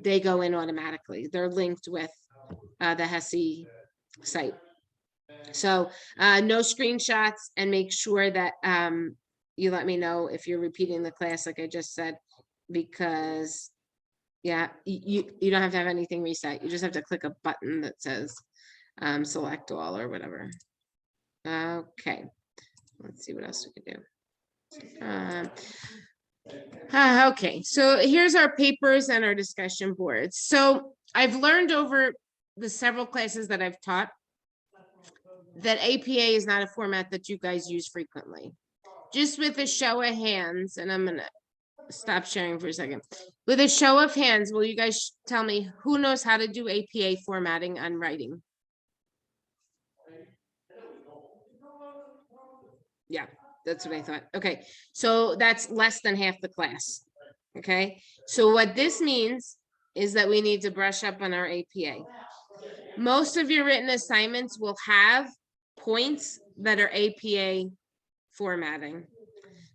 they go in automatically. They're linked with the HESI site. So no screenshots, and make sure that you let me know if you're repeating the class, like I just said, because yeah, you don't have to have anything reset. You just have to click a button that says select all or whatever. Okay, let's see what else we can do. Okay, so here's our papers and our discussion boards. So I've learned over the several classes that I've taught that APA is not a format that you guys use frequently. Just with a show of hands, and I'm gonna stop sharing for a second. With a show of hands, will you guys tell me who knows how to do APA formatting on writing? Yeah, that's what I thought. Okay, so that's less than half the class. Okay, so what this means is that we need to brush up on our APA. Most of your written assignments will have points that are APA formatting.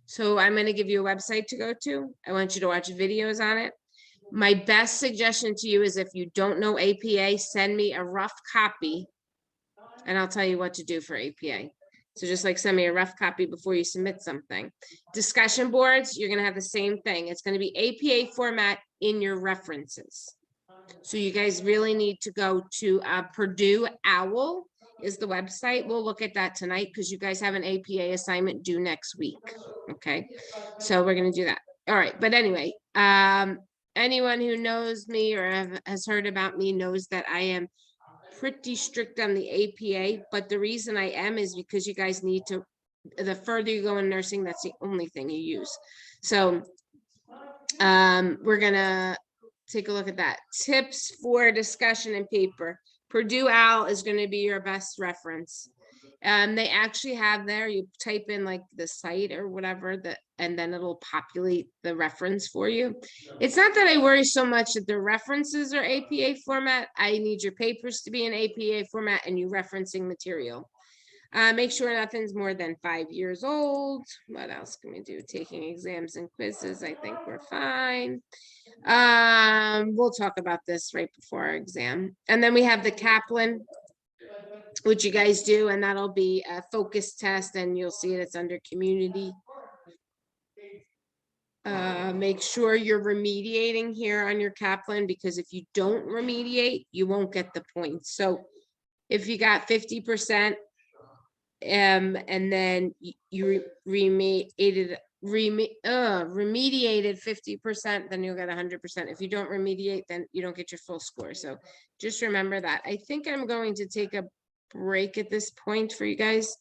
So I'm going to give you a website to go to. I want you to watch videos on it. My best suggestion to you is if you don't know APA, send me a rough copy and I'll tell you what to do for APA. So just like send me a rough copy before you submit something. Discussion boards, you're gonna have the same thing. It's gonna be APA format in your references. So you guys really need to go to Purdue Owl is the website. We'll look at that tonight because you guys have an APA assignment due next week. Okay, so we're gonna do that. All right, but anyway, anyone who knows me or has heard about me knows that I am pretty strict on the APA, but the reason I am is because you guys need to, the further you go in nursing, that's the only thing you use. So we're gonna take a look at that. Tips for discussion and paper. Purdue Owl is gonna be your best reference. They actually have there, you type in like the site or whatever that, and then it'll populate the reference for you. It's not that I worry so much that the references are APA format. I need your papers to be in APA format and you referencing material. Make sure nothing's more than 5 years old. What else can we do? Taking exams and quizzes, I think we're fine. We'll talk about this right before our exam. And then we have the Kaplan, which you guys do, and that'll be a focus test, and you'll see it, it's under community. Make sure you're remediating here on your Kaplan, because if you don't remediate, you won't get the points. So if you got 50%, and then you remediated 50%, then you'll get 100%. If you don't remediate, then you don't get your full score. So just remember that. I think I'm going to take a break at this point for you guys.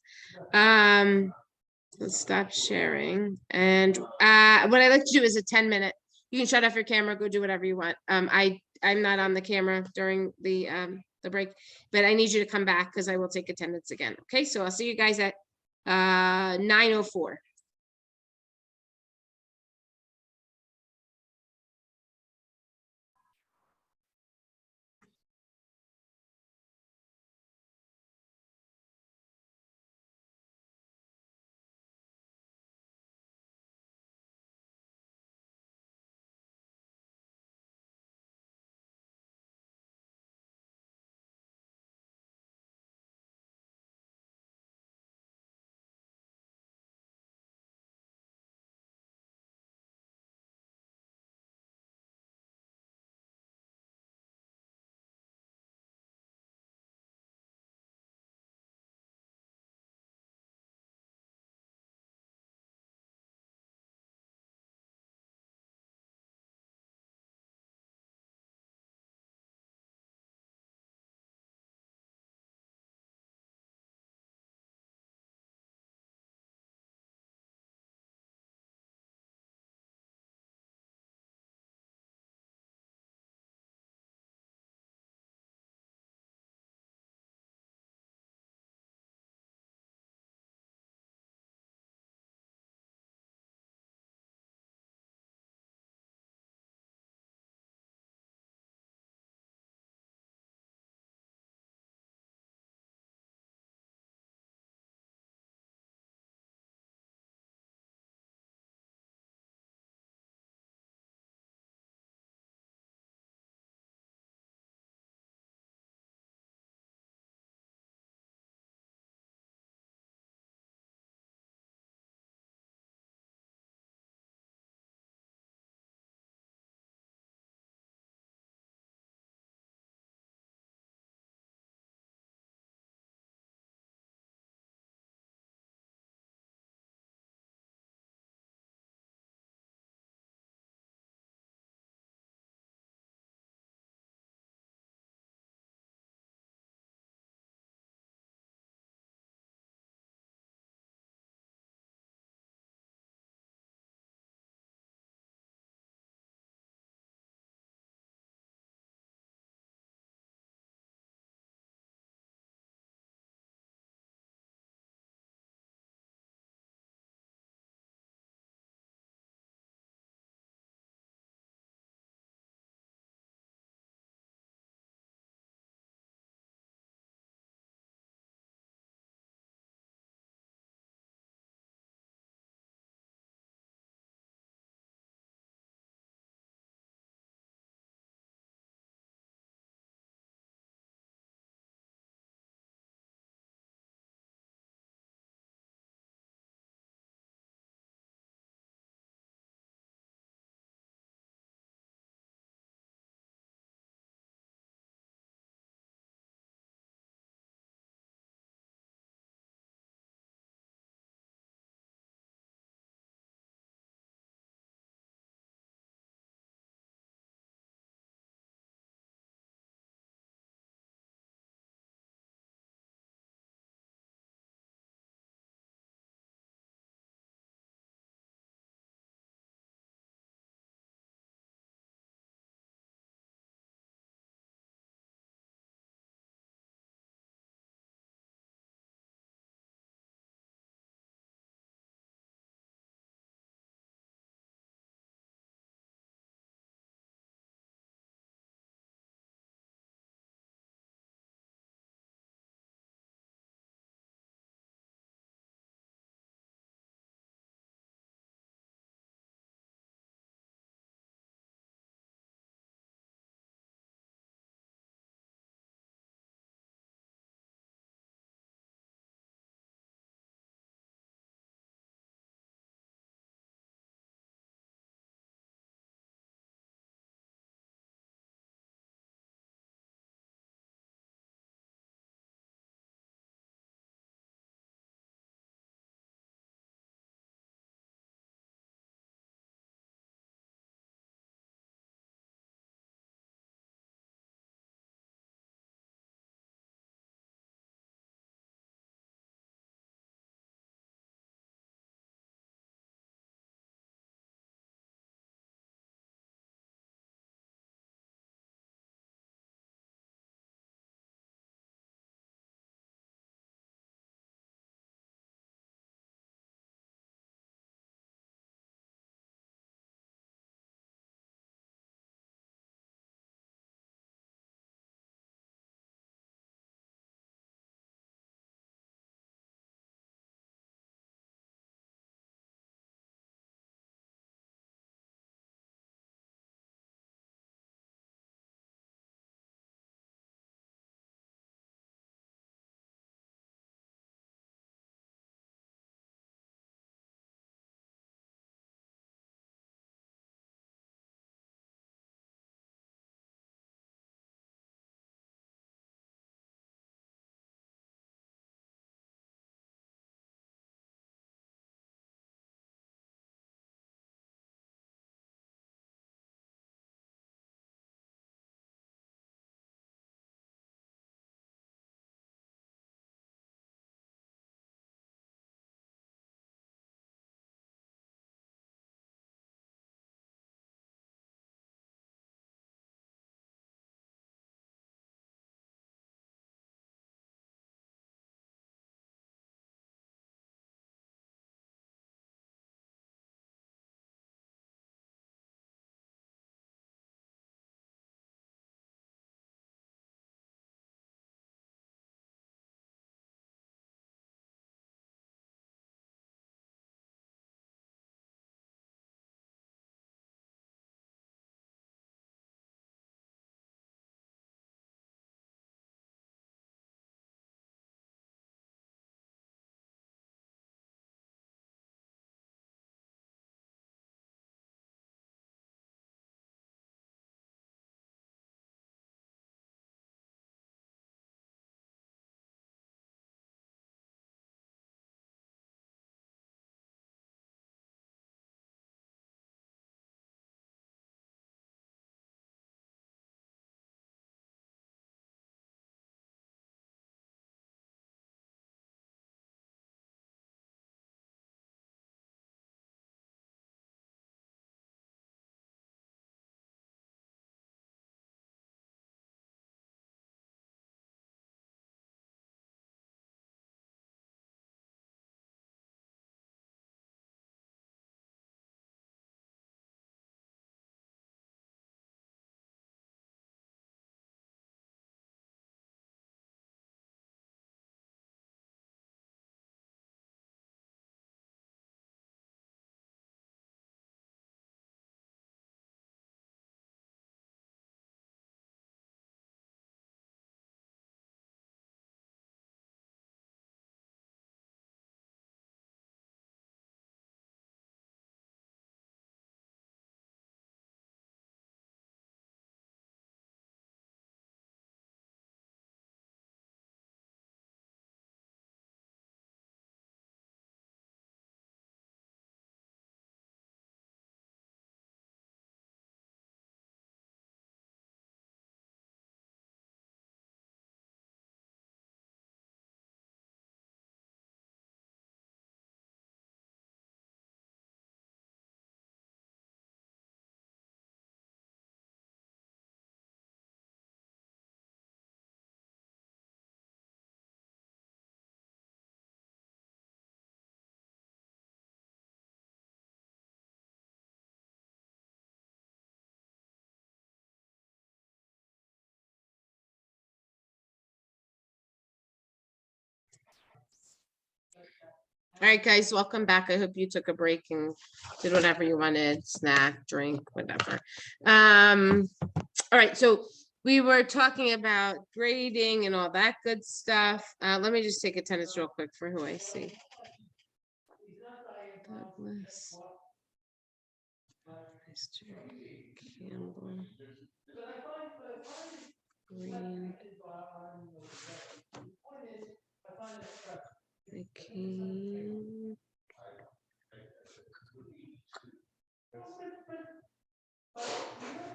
Let's stop sharing. And what I like to do is a 10-minute. You can shut off your camera, go do whatever you want. I'm not on the camera during the break, but I need you to come back because I will take attendance again. Okay, so I'll see you guys at 9:04. All right, guys, welcome back. I hope you took a break and did whatever you wanted, snack, drink, whatever. All right, so we were talking about grading and all that good stuff. Let me just take attendance real quick for who I see. Douglas. Mr. Campbell. Green. McCain.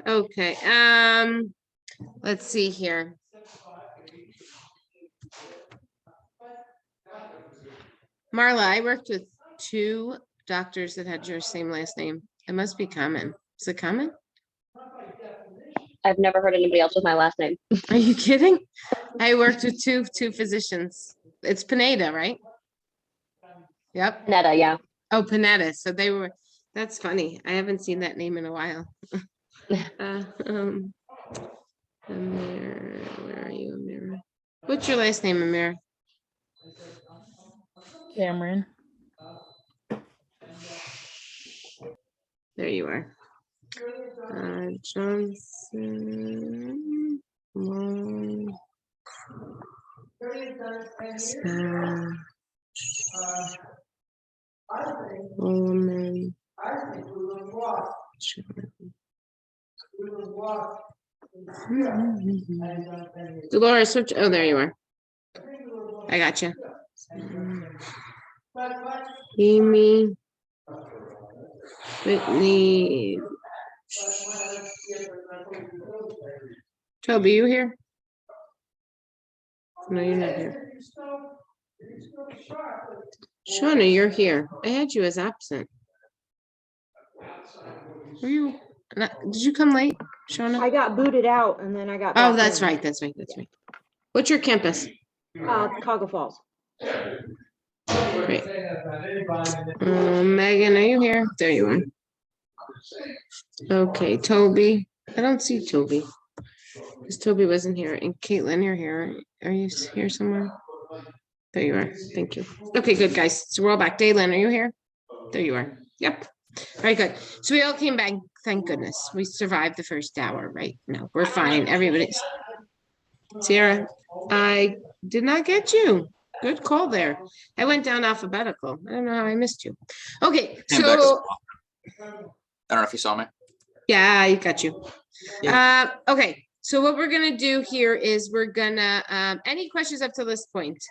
Okay, let's see here. Marla, I worked with 2 doctors that had your same last name. It must be common. Is it common? I've never heard anybody else with my last name. Are you kidding? I worked with two physicians. It's Pineda, right? Yep. Netta, yeah. Oh, Pineda. So they were, that's funny. I haven't seen that name in a while. Amir, where are you, Amir? What's your last name, Amir? Cameron. There you are. Johnson. Long. Coleman. Dolores, switch. Oh, there you are. I got you. Amy. Whitney. Toby, you here? No, you're not here. Shauna, you're here. I had you as absent. Were you? Did you come late, Shauna? I got booted out and then I got. Oh, back that's in. right. That's right. That's right. What's your campus? Chicago Falls. Great. Megan, are you here? There you are. Okay, Toby. I don't see Toby. Because Toby wasn't here. And Caitlin, you're here. Are you here somewhere? There you are. Thank you. Okay, good, guys. So we're all back. Daylin, are you here? There you are. Yep. Very good. So we all came back. Thank goodness. We survived the first hour, right? No, we're fine. Everybody's. Sierra, I did not get you. Good call there. I went down alphabetical. I don't know how I missed you. Okay, Came back as so well. I don't know if you saw me. yeah, I got you. Okay, so what we're gonna do here is we're gonna, any questions up to this point?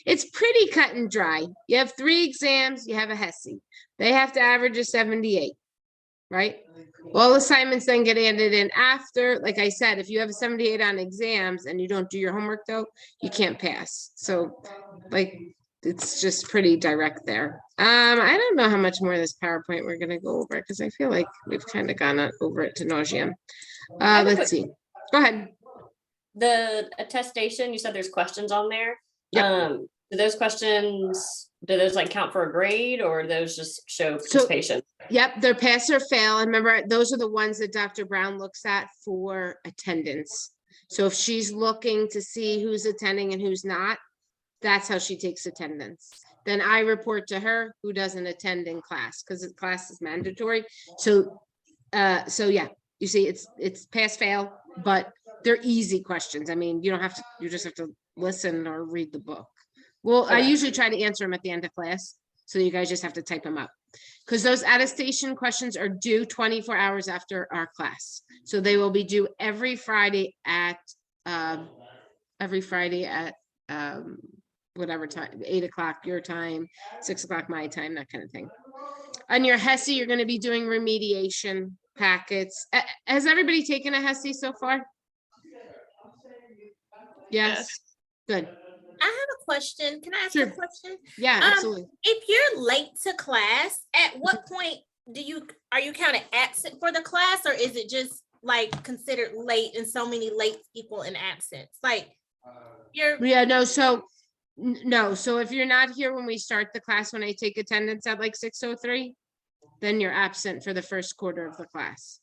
It's pretty cut and dry. You have 3 exams, you have a HESI. They have to average a 78, right? All assignments then get added in after. Like I said, if you have a 78 on exams and you don't do your homework though, you can't pass. So like, it's just pretty direct there. I don't know how much more of this PowerPoint we're gonna go over because I feel like we've kind of gone over it to nauseam. Let's see. Go ahead. The attestation, you said there's questions on there. Yep. Do those questions, do those like count for a grade or those just show participation? Yep, they're pass or fail. And remember, those are the ones that Dr. Brown looks at for attendance. So if she's looking to see who's attending and who's not, that's how she takes attendance. Then I report to her who doesn't attend in class because class is mandatory. So yeah, you see, it's pass fail, but they're easy questions. I mean, you don't have to, you just have to listen or read the book. Well, I usually try to answer them at the end of class. So you guys just have to type them up because those attestation questions are due 24 hours after our class. So they will be due every Friday at whatever time, 8 o'clock your time, 6 o'clock my time, that kind of thing. On your HESI, you're going to be doing remediation packets. Has everybody taken a HESI so far? Yes. Good. I have a question. Can I ask a question? Yeah, absolutely. If you're late to class, at what point are you counted absent for the class, or is it just like considered late and so many late equal an absence? Like no. So if you're not here when we start the class, when I take attendance at like 6:03, then you're absent for the first quarter of the class.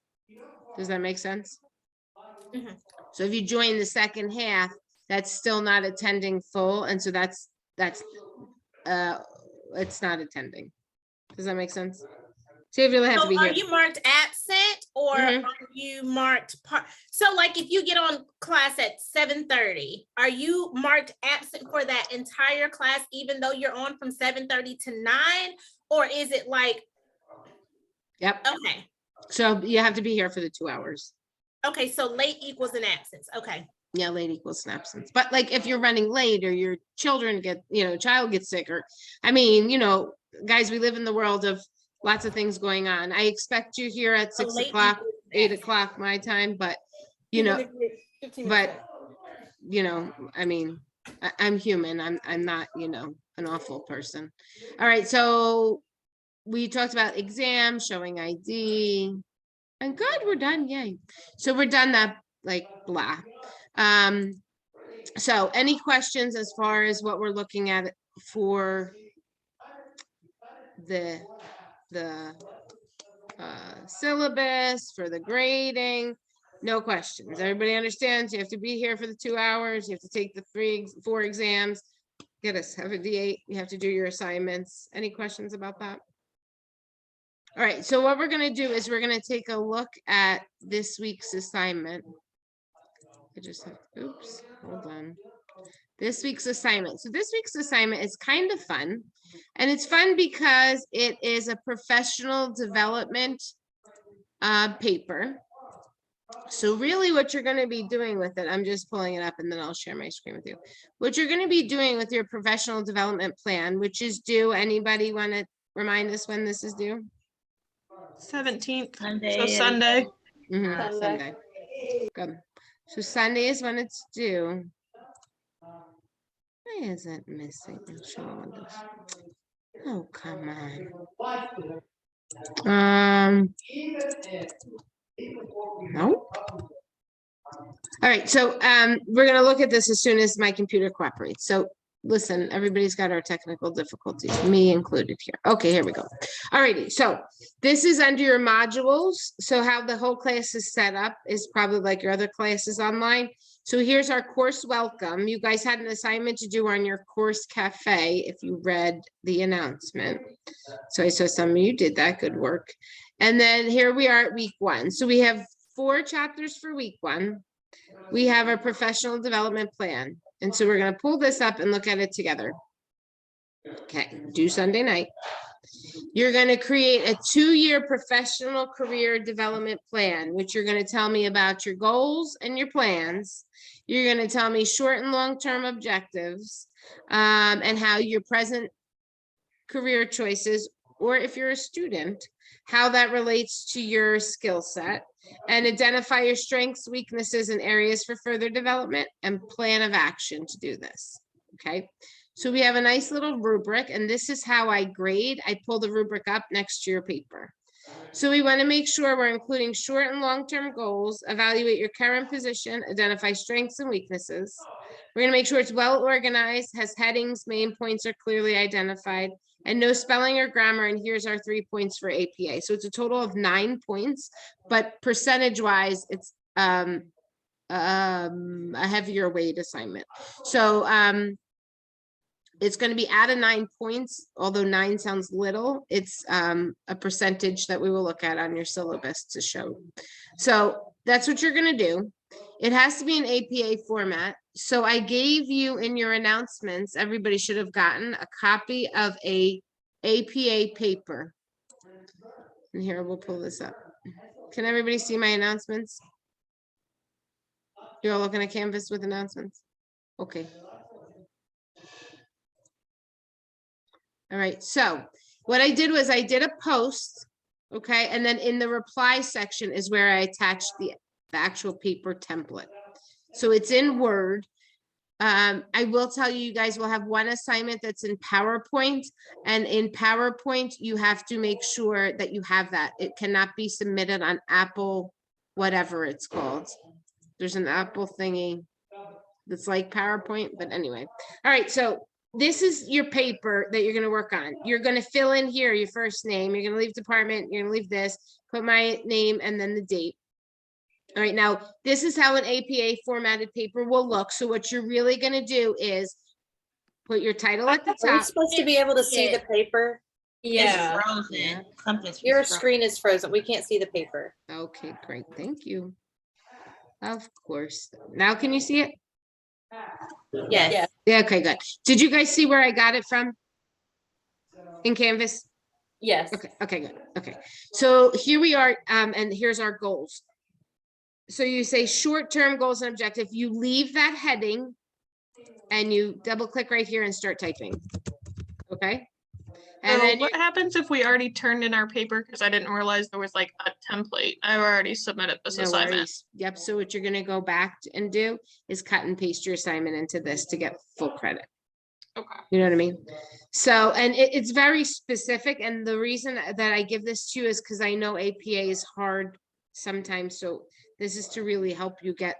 Does that make sense? Mm-hmm. So if you join the second half, that's still not attending full. And so that's it's not attending. Does that make sense? So you really have to So be are here. you marked absent or Mhm. are you marked part? So like if you get on class at 7:30, are you marked absent for that entire class, even though you're on from 7:30 to 9? Or is it like, Yep. okay, So you have to be here for the 2 hours. okay, so late equals an absence. Okay. Yeah, late equals an absence. But like if you're running late or your children get, child gets sick or, I mean, guys, we live in the world of lots of things going on. I expect you here at 6 late o'clock, equals 8 o'clock my time, but Even if it's 15 minutes but I mean, I'm human. I'm not, an awful person. All right, so we talked about exams, showing ID. And good, we're done. Yay. So we're done that like blah. So any questions as far as what we're looking at for the syllabus, for the grading? No questions. Everybody understands you have to be here for the 2 hours. You have to take the 4 exams. Get us have a D8. You have to do your assignments. Any questions about that? All right, so what we're gonna do is we're gonna take a look at this week's assignment. I just have, oops, hold on. This week's assignment. So this week's assignment is kind of fun. And it's fun because it is a professional development paper. So really what you're gonna be doing with it, I'm just pulling it up and then I'll share my screen with you. What you're gonna be doing with your professional development plan, which is due, anybody wanna remind us when this is due? 17th, so Sunday. Sunday. Mhm, Sunday. Good. So Sunday is when it's due. Why is it missing? Show windows. Oh, come on. No. All right, so we're gonna look at this as soon as my computer cooperates. So listen, everybody's got our technical difficulties, me included here. Okay, here we go. All righty, so this is under your modules. So how the whole class is set up is probably like your other classes online. So here's our course welcome. You guys had an assignment to do on your course cafe if you read the announcement. So I saw some of you did that, good work. And then here we are at week 1. So we have 4 chapters for week 1. We have our professional development plan. And so we're going to pull this up and look at it together. Okay, due Sunday night. You're going to create a 2-year professional career development plan, which you're going to tell me about your goals and your plans. You're going to tell me short and long-term objectives and how your present career choices, or if you're a student, how that relates to your skill set, and identify your strengths, weaknesses, and areas for further development and plan of action to do this. Okay, so we have a nice little rubric, and this is how I grade. I pull the rubric up next to your paper. So we want to make sure we're including short and long-term goals, evaluate your current position, identify strengths and weaknesses. We're going to make sure it's well organized, has headings, main points are clearly identified, and no spelling or grammar. And here's our 3 points for APA. So it's a total of 9 points, but percentage-wise, it's a heavier weight assignment. So it's going to be out of 9 points, although 9 sounds little. It's a percentage that we will look at on your syllabus to show. So that's what you're going to do. It has to be an APA format. So I gave you in your announcements, everybody should have gotten a copy of a APA paper. And here, we'll pull this up. Can everybody see my announcements? You're all looking at Canvas with announcements? Okay. All right, so what I did was I did a post, okay? And then in the reply section is where I attached the actual paper template. So it's in Word. I will tell you, you guys will have one assignment that's in PowerPoint, and in PowerPoint, you have to make sure that you have that. It cannot be submitted on Apple, whatever it's called. There's an Apple thingy that's like PowerPoint, but anyway. All right, so this is your paper that you're going to work on. You're going to fill in here your first name. You're going to leave department. You're going to leave this, put my name and then the date. All right, now this is how an APA formatted paper will look. So what you're really going to do is Put your title at the Are we top. supposed to be able to see the paper? Yeah. It's frozen. Something's Your frozen. screen is frozen. We can't see the paper. Okay, great. Thank you. Of course. Now can you see it? Yes. Yeah, okay, good. Did you guys see where I got it from? In Canvas? Yes. Okay, good. Okay. So here we are, and here's our goals. So you say short-term goals and objective. You leave that heading and you double click right here and start typing. Okay? And So then what happens if we already turned in our paper? Because I didn't realize there was like a template. I've already submitted this no assignment. worries. Yep. So what you're gonna go back and do is cut and paste your assignment into this to get full credit. Okay. You know what I mean? So, and it's very specific. And the reason that I give this to you is because I know APA is hard sometimes. So this is to really help you get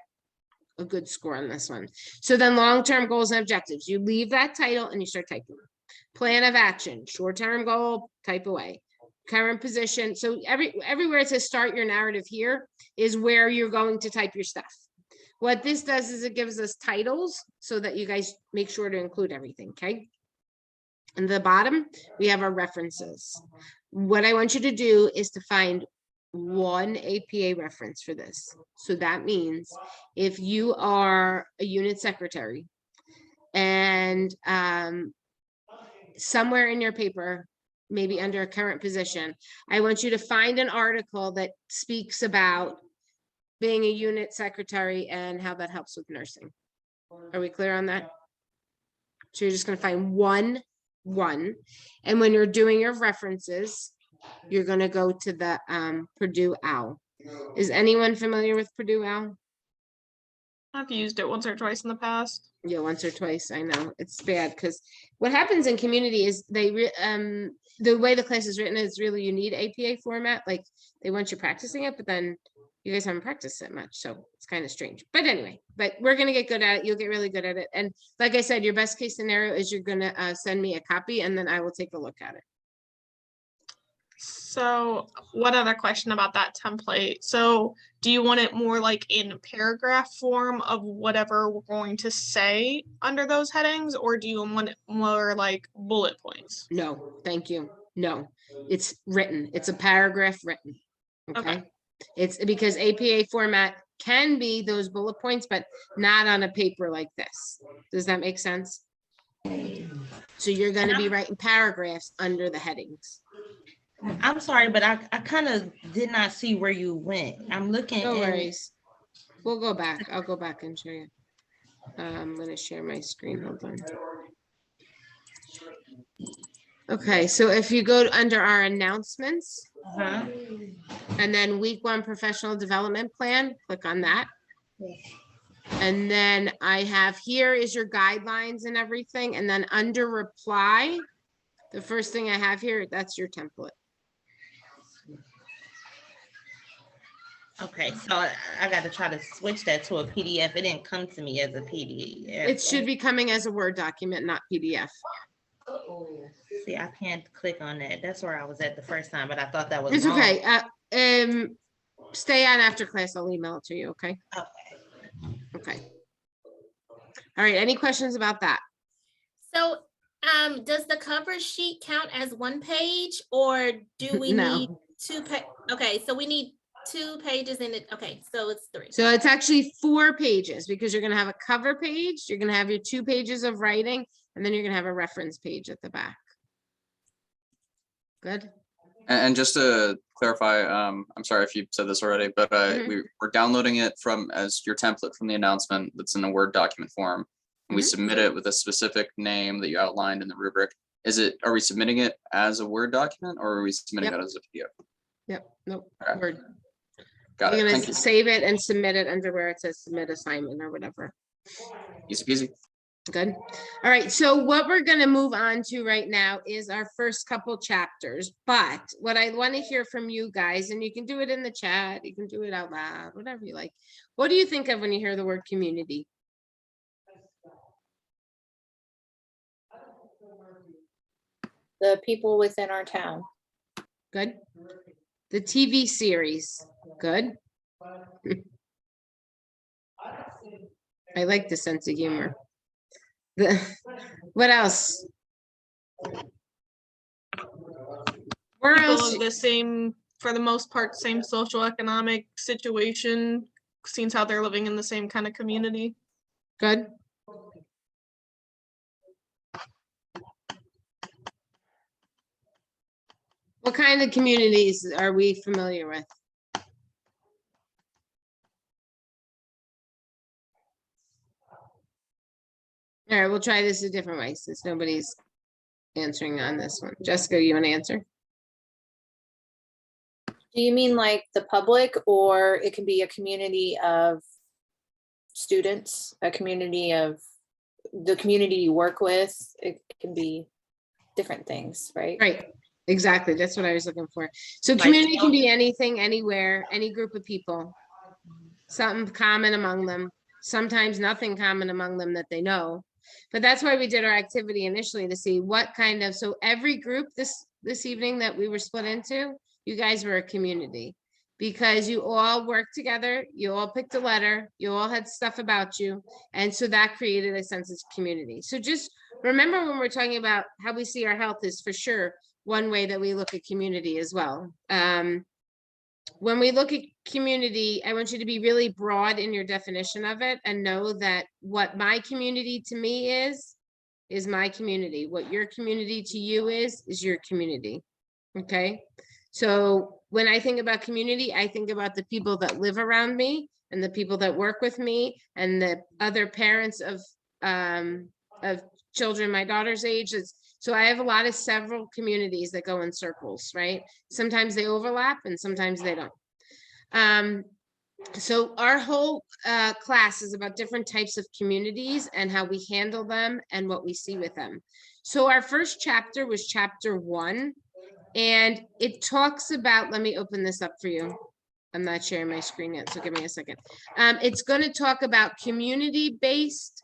a good score on this one. So then long-term goals and objectives, you leave that title and you start typing. Plan of action, short-term goal, type away. Current position. So everywhere it says start your narrative here is where you're going to type your stuff. What this does is it gives us titles so that you guys make sure to include everything, okay? And the bottom, we have our references. What I want you to do is to find one APA reference for this. So that means if you are a unit secretary and somewhere in your paper, maybe under a current position, I want you to find an article that speaks about being a unit secretary and how that helps with nursing. Are we clear on that? So you're just going to find one. And when you're doing your references, you're going to go to the Purdue Owl. Is anyone familiar with Purdue Owl? I've used it once or twice in the past. Yeah, once or twice. I know it's bad because what happens in community is the way the class is written is really you need APA format. Like they want you practicing it, but then you guys haven't practiced it much, so it's kind of strange. But anyway, but we're gonna get good at it. You'll get really good at it. And like I said, your best case scenario is you're gonna send me a copy, and then I will take a look at it. So one other question about that template. So do you want it more like in paragraph form of whatever we're going to say under those headings, or do you want it more like bullet points? No, thank you. No, it's written. It's a paragraph written. Okay. It's because APA format can be those bullet points, but not on a paper like this. Does that make sense? So you're going to be writing paragraphs under the headings. I'm sorry, but I kind of did not see where you went. I'm looking. No worries. We'll go back. I'll go back and show you. I'm going to share my screen. Hold on. Okay, so if you go under our announcements, and then week 1 professional development plan, click on that. And then I have here is your guidelines and everything. And then under reply, the first thing I have here, that's your template. Okay, so I got to try to switch that to a PDF. It didn't come to me as a PDF. It should be coming as a Word document, not PDF. See, I can't click on that. That's where I was at the first time, but I thought that was It's wrong. okay. Stay on after class. I'll email it to you. Okay. Okay. All right. Any questions about that? So, does the cover sheet count as one page, or do we No. need 2 Okay, so we need 2 pages in it. Okay, so it's 3. So it's actually 4 pages because you're going to have a cover page. You're going to have your 2 pages of writing, and then you're going to have a reference page at the back. Good. And just to clarify, I'm sorry if you said this already, but we're downloading it from as your template from the announcement that's in a Word document form. And we submit it with a specific name that you outlined in the rubric. Are we submitting it as a Word document, or are we submitting it as a PDF? Yep. Nope. Okay. Word. Got You're it. going Thank to you. save it and submit it under where it says submit assignment or whatever. Easy peasy. Good. All right. So what we're going to move on to right now is our first couple chapters. But what I want to hear from you guys, and you can do it in the chat, you can do it out loud, whatever you like. What do you think of when you hear the word community? The people within our town. Good. The TV series. Good. I like the sense of humor. What else? Where People else? of the same, for the most part, same socioeconomic situation, seems how they're living in the same kind of community. Good. What kind of communities are we familiar with? All right, we'll try this a different way since nobody's answering on this one. Jessica, you want to answer? Do you mean like the public, or it can be a community of students, a community of the community you work with? It can be different things, right? Right, exactly. That's what I was looking for. So Like community can be anything, anywhere, any group of people. Something common among them, sometimes nothing common among them that they know. But that's why we did our activity initially, to see what kind of, so every group this evening that we were split into, you guys were a community. Because you all worked together, you all picked a letter, you all had stuff about you. And so that created a sense of community. So just remember, when we're talking about how we see our health is for sure one way that we look at community as well. When we look at community, I want you to be really broad in your definition of it and know that what my community to me is my community. What your community to you is your community. Okay. So when I think about community, I think about the people that live around me and the people that work with me and the other parents of children my daughter's age. So I have a lot of several communities that go in circles, right? Sometimes they overlap and sometimes they don't. So our whole class is about different types of communities and how we handle them and what we see with them. So our first chapter was chapter 1, and it talks about, let me open this up for you. I'm not sharing my screen yet, so give me a second. It's going to talk about community-based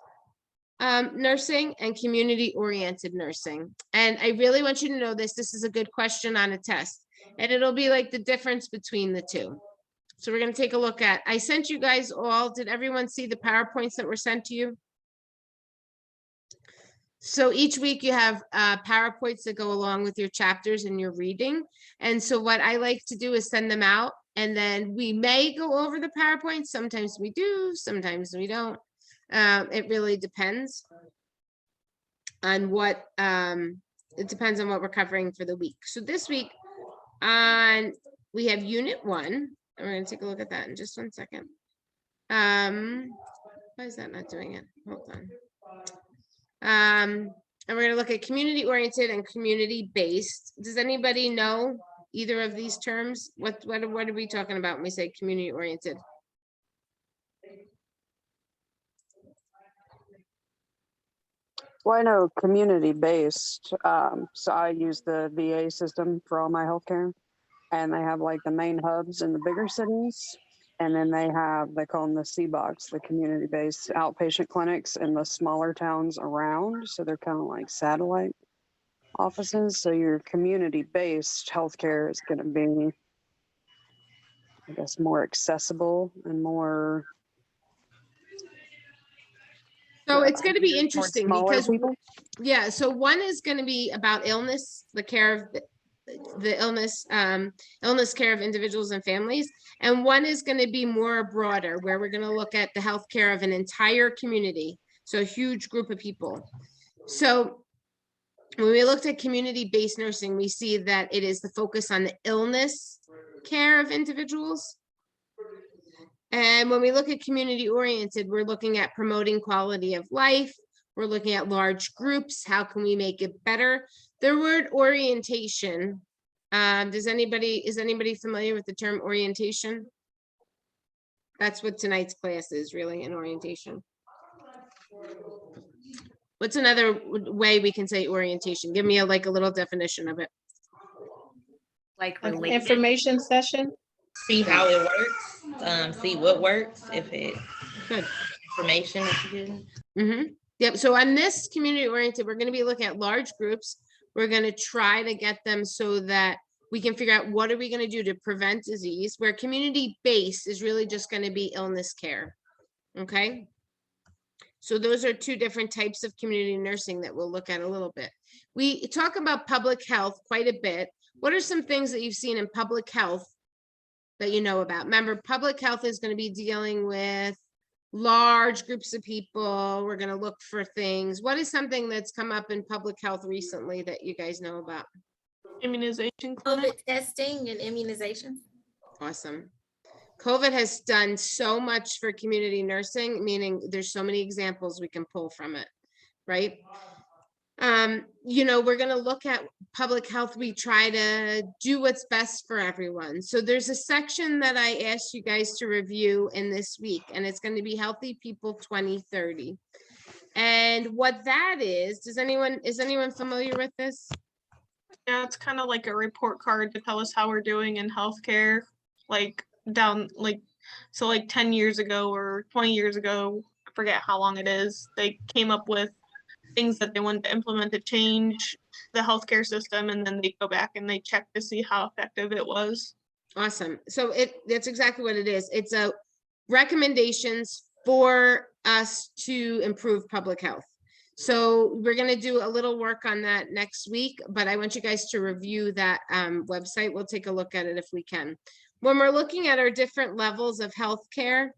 nursing and community-oriented nursing. And I really want you to know this. This is a good question on a test, and it'll be like the difference between the two. So we're going to take a look at, I sent you guys all, did everyone see the PowerPoints that were sent to you? So each week you have PowerPoints that go along with your chapters and your reading. And so what I like to do is send them out, and then we may go over the PowerPoints. Sometimes we do, sometimes we don't. It really depends on what, it depends on what we're covering for the week. So this week we have Unit 1. And we're going to take a look at that in just 1 second. Why is that not doing it? Hold on. And we're going to look at community-oriented and community-based. Does anybody know either of these terms? What are we talking about when we say community-oriented? Well, I know community-based, so I use the VA system for all my healthcare, and they have like the main hubs in the bigger cities, and then they call them the C-Box, the community-based outpatient clinics in the smaller towns around, so they're kind of like satellite offices. So your community-based healthcare is going to be, I guess, more accessible and more. So it's going to be interesting because, people. yeah, so one is going to be about illness, the care of the illness care of individuals and families. And one is going to be more broader, where we're going to look at the healthcare of an entire community. So a huge group of people. So when we looked at community-based nursing, we see that it is the focus on the illness care of individuals. And when we look at community-oriented, we're looking at promoting quality of life. We're looking at large groups. How can we make it better? The word orientation, is anybody familiar with the term orientation? That's what tonight's class is, really, an orientation. What's another way we can say orientation? Give me a little definition of it. Like Information session. See how it works, see what works, if it Good information that you get. Mm-hmm. Yep. So on this community oriented, we're going to be looking at large groups. We're going to try to get them so that we can figure out what are we going to do to prevent disease, where community based is really just going to be illness care. Okay. So those are two different types of community nursing that we'll look at a little bit. We talk about public health quite a bit. What are some things that you've seen in public health that you know about? Remember, public health is going to be dealing with large groups of people. We're going to look for things. What is something that's come up in public health recently that you guys know about? Immunization clinic. COVID testing and immunization. Awesome. COVID has done so much for community nursing, meaning there's so many examples we can pull from it, right? You know, we're going to look at public health. We try to do what's best for everyone. So there's a section that I asked you guys to review in this week, and it's going to be Healthy People 2030. And what that is anyone familiar with this? Yeah, it's kind of like a report card to tell us how we're doing in healthcare, like so like 10 years ago or 20 years ago, I forget how long it is, they came up with things that they wanted to implement to change the healthcare system, and then they go back and they check to see how effective it was. Awesome. So that's exactly what it is. It's a recommendations for us to improve public health. So we're going to do a little work on that next week, but I want you guys to review that website. We'll take a look at it if we can. When we're looking at our different levels of healthcare,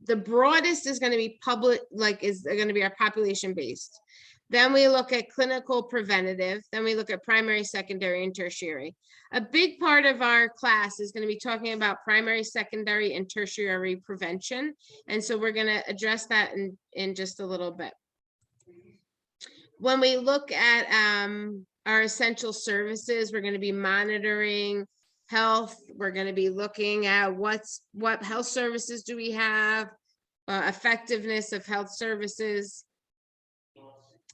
the broadest is going to be public, is going to be our population based. Then we look at clinical preventative. Then we look at primary, secondary, and tertiary. A big part of our class is going to be talking about primary, secondary, and tertiary prevention. And so we're going to address that in just a little bit. When we look at our essential services, we're going to be monitoring health. We're going to be looking at what health services do we have, effectiveness of health services,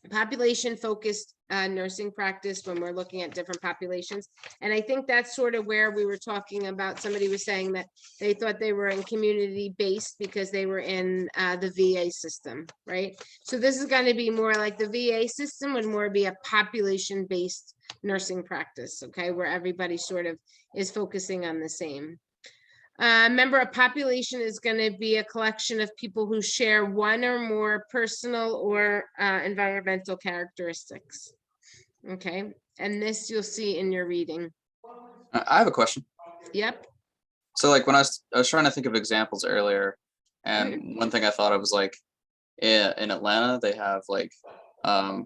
population focused nursing practice when we're looking at different populations. And I think that's sort of where we were talking about, somebody was saying that they thought they were in community based because they were in the VA system, right? So this is going to be more like the VA system would more be a population based nursing practice, okay, where everybody sort of is focusing on the same. Remember, a population is going to be a collection of people who share one or more personal or environmental characteristics. Okay, and this you'll see in your reading. I have a question. Yep. So like when I was trying to think of examples earlier, and one thing I thought of was like in Atlanta, they have like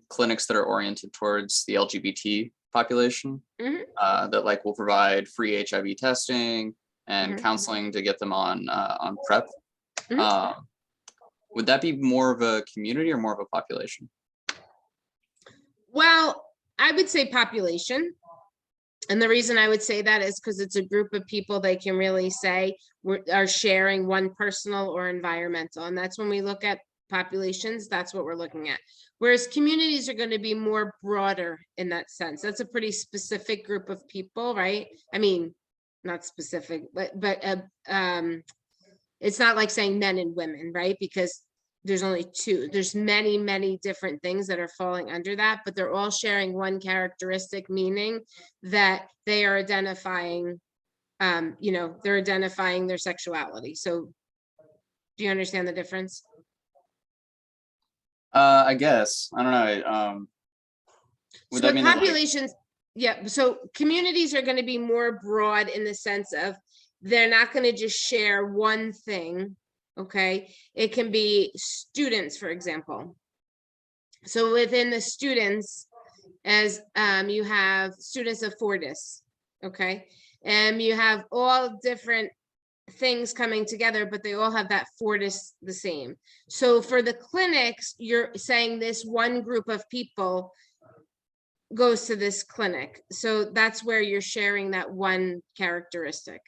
clinics that are oriented towards the LGBT population that like will provide free HIV testing and counseling to get them on PrEP. Would that be more of a community or more of a population? Well, I would say population. And the reason I would say that is because it's a group of people they can really say are sharing one personal or environmental. And that's when we look at populations, that's what we're looking at. Whereas communities are going to be more broader in that sense. That's a pretty specific group of people, right? I mean, not specific, but it's not like saying men and women, right? Because there's only two. There's many, many different things that are falling under that, but they're all sharing one characteristic, meaning that they are identifying, they're identifying their sexuality. So do you understand the difference? I guess. I don't know. Would that mean populations, yeah, so communities are going to be more broad in the sense of they're not going to just share one thing, okay? It can be students, for example. So within the students, as you have students of Fortis, okay? And you have all different things coming together, but they all have that Fortis the same. So for the clinics, you're saying this one group of people goes to this clinic. So that's where you're sharing that one characteristic.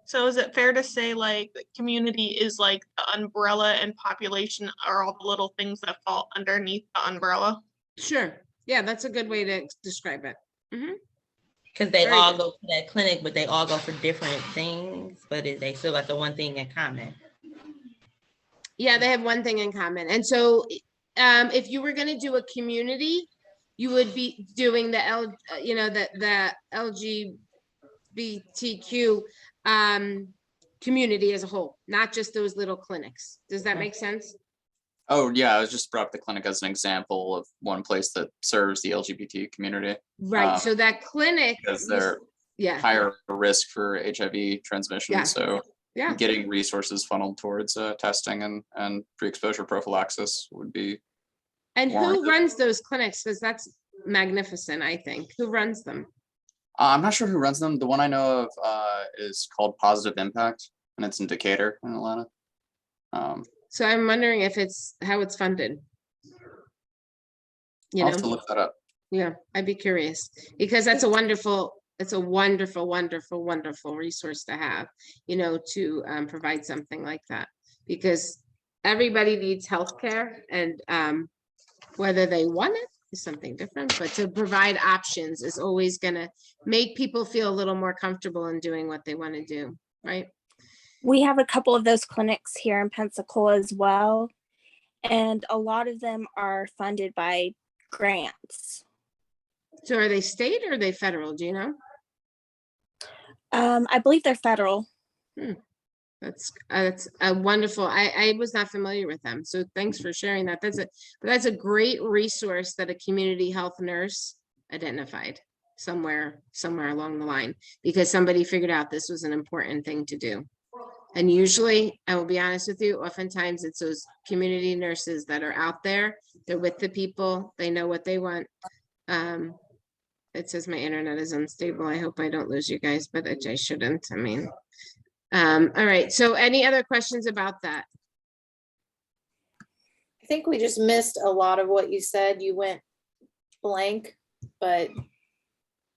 So is it fair to say like the community is like the umbrella and population are all the little things that fall underneath the umbrella? Sure. Yeah, that's a good way to describe it. Because they all go to that clinic, but they all go for different things, but they still got the one thing in common. Yeah, they have one thing in common. And so if you were going to do a community, you would be doing the LGBTQ community as a whole, not just those little clinics. Does that make sense? Oh, yeah, I was just brought up the clinic as an example of one place that serves the LGBT community. Right, so that clinic. Because they're Yeah. higher risk for HIV transmission. Yeah. So Yeah. getting resources funneled towards testing and pre-exposure prophylaxis would be. And who warranted. runs those clinics? Because that's magnificent, I think. Who runs them? I'm not sure who runs them. The one I know of is called Positive Impact, and it's in Decatur in Atlanta. So I'm wondering if it's how it's funded. You I'll know, have to look that up. yeah, I'd be curious because that's a wonderful, it's a wonderful, wonderful, wonderful resource to have, you know, to provide something like that because everybody needs healthcare and whether they want it is something different, but to provide options is always going to make people feel a little more comfortable in doing what they want to do, right? We have a couple of those clinics here in Pensacola as well, and a lot of them are funded by grants. So are they state or are they federal? Do you know? I believe they're federal. That's a wonderful. I was not familiar with them, so thanks for sharing that. That's a great resource that a community health nurse identified somewhere along the line because somebody figured out this was an important thing to do. And usually, I will be honest with you, oftentimes it's those community nurses that are out there. They're with the people. They know what they want. It says my internet is unstable. I hope I don't lose you guys, but I shouldn't. I mean, all right. So any other questions about that? I think we just missed a lot of what you said. You went blank, but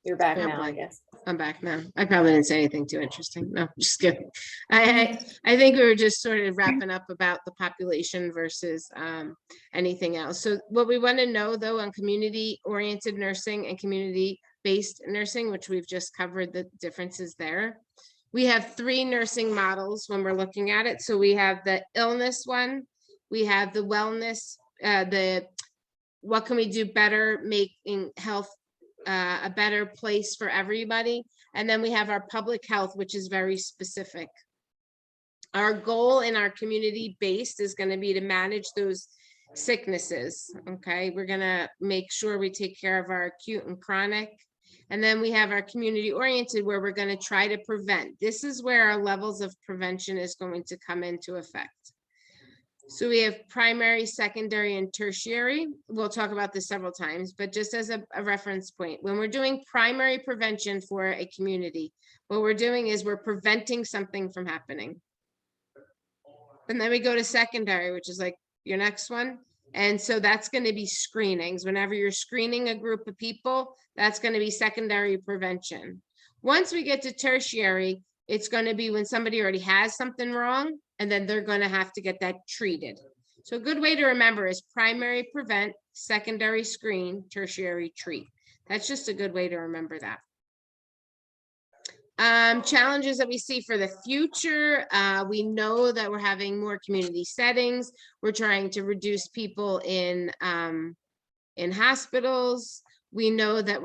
you're back now, I guess. I'm back now. I probably didn't say anything too interesting. No, just kidding. I think we were just sort of wrapping up about the population versus anything else. So what we want to know though on community-oriented nursing and community-based nursing, which we've just covered the differences there. We have 3 nursing models when we're looking at it. So we have the illness one, we have the wellness, what can we do better, making health a better place for everybody. And then we have our public health, which is very specific. Our goal in our community-based is going to be to manage those sicknesses. Okay, we're going to make sure we take care of our acute and chronic. And then we have our community-oriented where we're going to try to prevent. This is where our levels of prevention is going to come into effect. So we have primary, secondary, and tertiary. We'll talk about this several times, but just as a reference point, when we're doing primary prevention for a community, what we're doing is we're preventing something from happening. And then we go to secondary, which is like your next one. And so that's going to be screenings. Whenever you're screening a group of people, that's going to be secondary prevention. Once we get to tertiary, it's going to be when somebody already has something wrong, and then they're going to have to get that treated. So a good way to remember is primary prevent, secondary screen, tertiary treat. That's just a good way to remember that. Challenges that we see for the future. We know that we're having more community settings. We're trying to reduce people in hospitals. We know that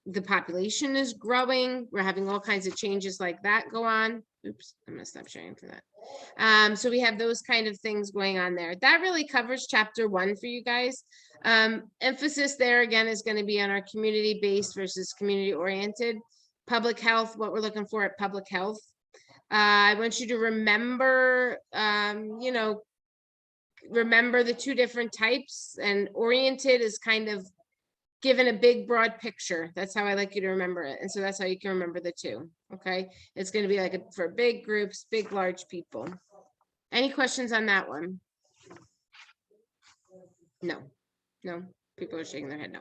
the population is growing. We're having all kinds of changes like that go on. Oops, I'm gonna stop sharing for that. So we have those kind of things going on there. That really covers chapter 1 for you guys. Emphasis there again is going to be on our community-based versus community-oriented. Public health, what we're looking for at public health. I want you to remember, remember the 2 different types, and oriented is kind of given a big broad picture. That's how I like you to remember it. And so that's how you can remember the 2. Okay. It's going to be like for big groups, big, large people. Any questions on that one? No, people are shaking their head. No.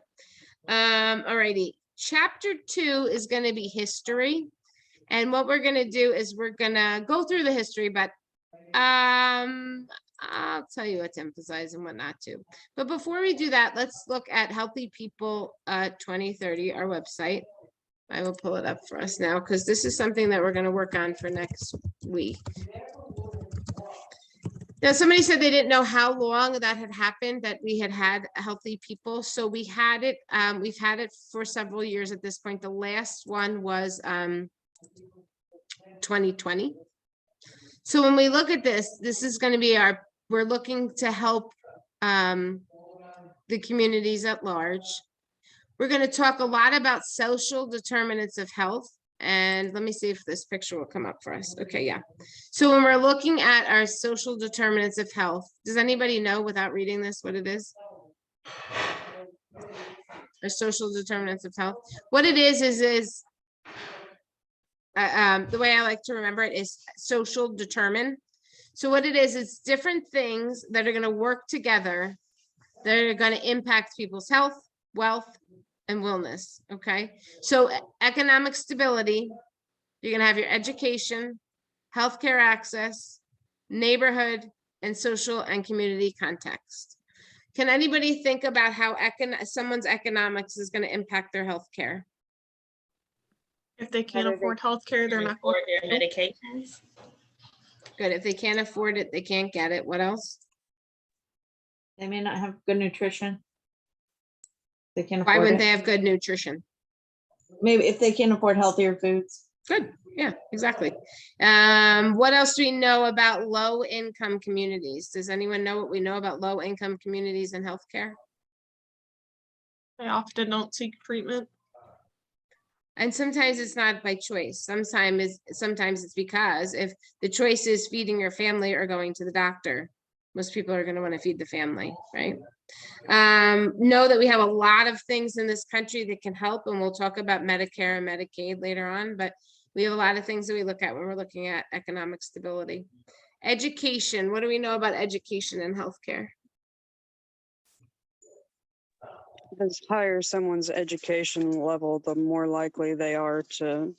All righty. Chapter 2 is going to be history. And what we're going to do is we're going to go through the history, but I'll tell you what to emphasize and what not to. But before we do that, let's look at Healthy People 2030, our website. I will pull it up for us now because this is something that we're going to work on for next week. Now, somebody said they didn't know how long that had happened, that we had Healthy People. So we had it, we've had it for several years at this point. The last one was 2020. So when we look at this, this is going to be we're looking to help the communities at large. We're going to talk a lot about social determinants of health. And let me see if this picture will come up for us. Okay, yeah. So when we're looking at our social determinants of health, does anybody know without reading this what it is? Our social determinants of health. What it is the way I like to remember it is social determine. So what it is, it's different things that are going to work together that are going to impact people's health, wealth, and wellness. Okay. So economic stability, you're going to have your education, healthcare access, neighborhood, and social and community context. Can anybody think about how someone's economics is going to impact their healthcare? If they can't afford healthcare, they're not Or going their medications. Good. If they can't afford it, they can't get it. What else? They may not have good nutrition. They can't afford Why wouldn't it. they have good nutrition? Maybe if they can't afford healthier foods. Good. Yeah, exactly. What else do we know about low income communities? Does anyone know what we know about low income communities in healthcare? They often don't seek treatment. And sometimes it's not by choice. Sometimes it's because if the choice is feeding your family or going to the doctor, most people are going to want to feed the family, right? Know that we have a lot of things in this country that can help, and we'll talk about Medicare and Medicaid later on, but we have a lot of things that we look at when we're looking at economic stability. Education, what do we know about education and healthcare? The higher someone's education level, the more likely they are to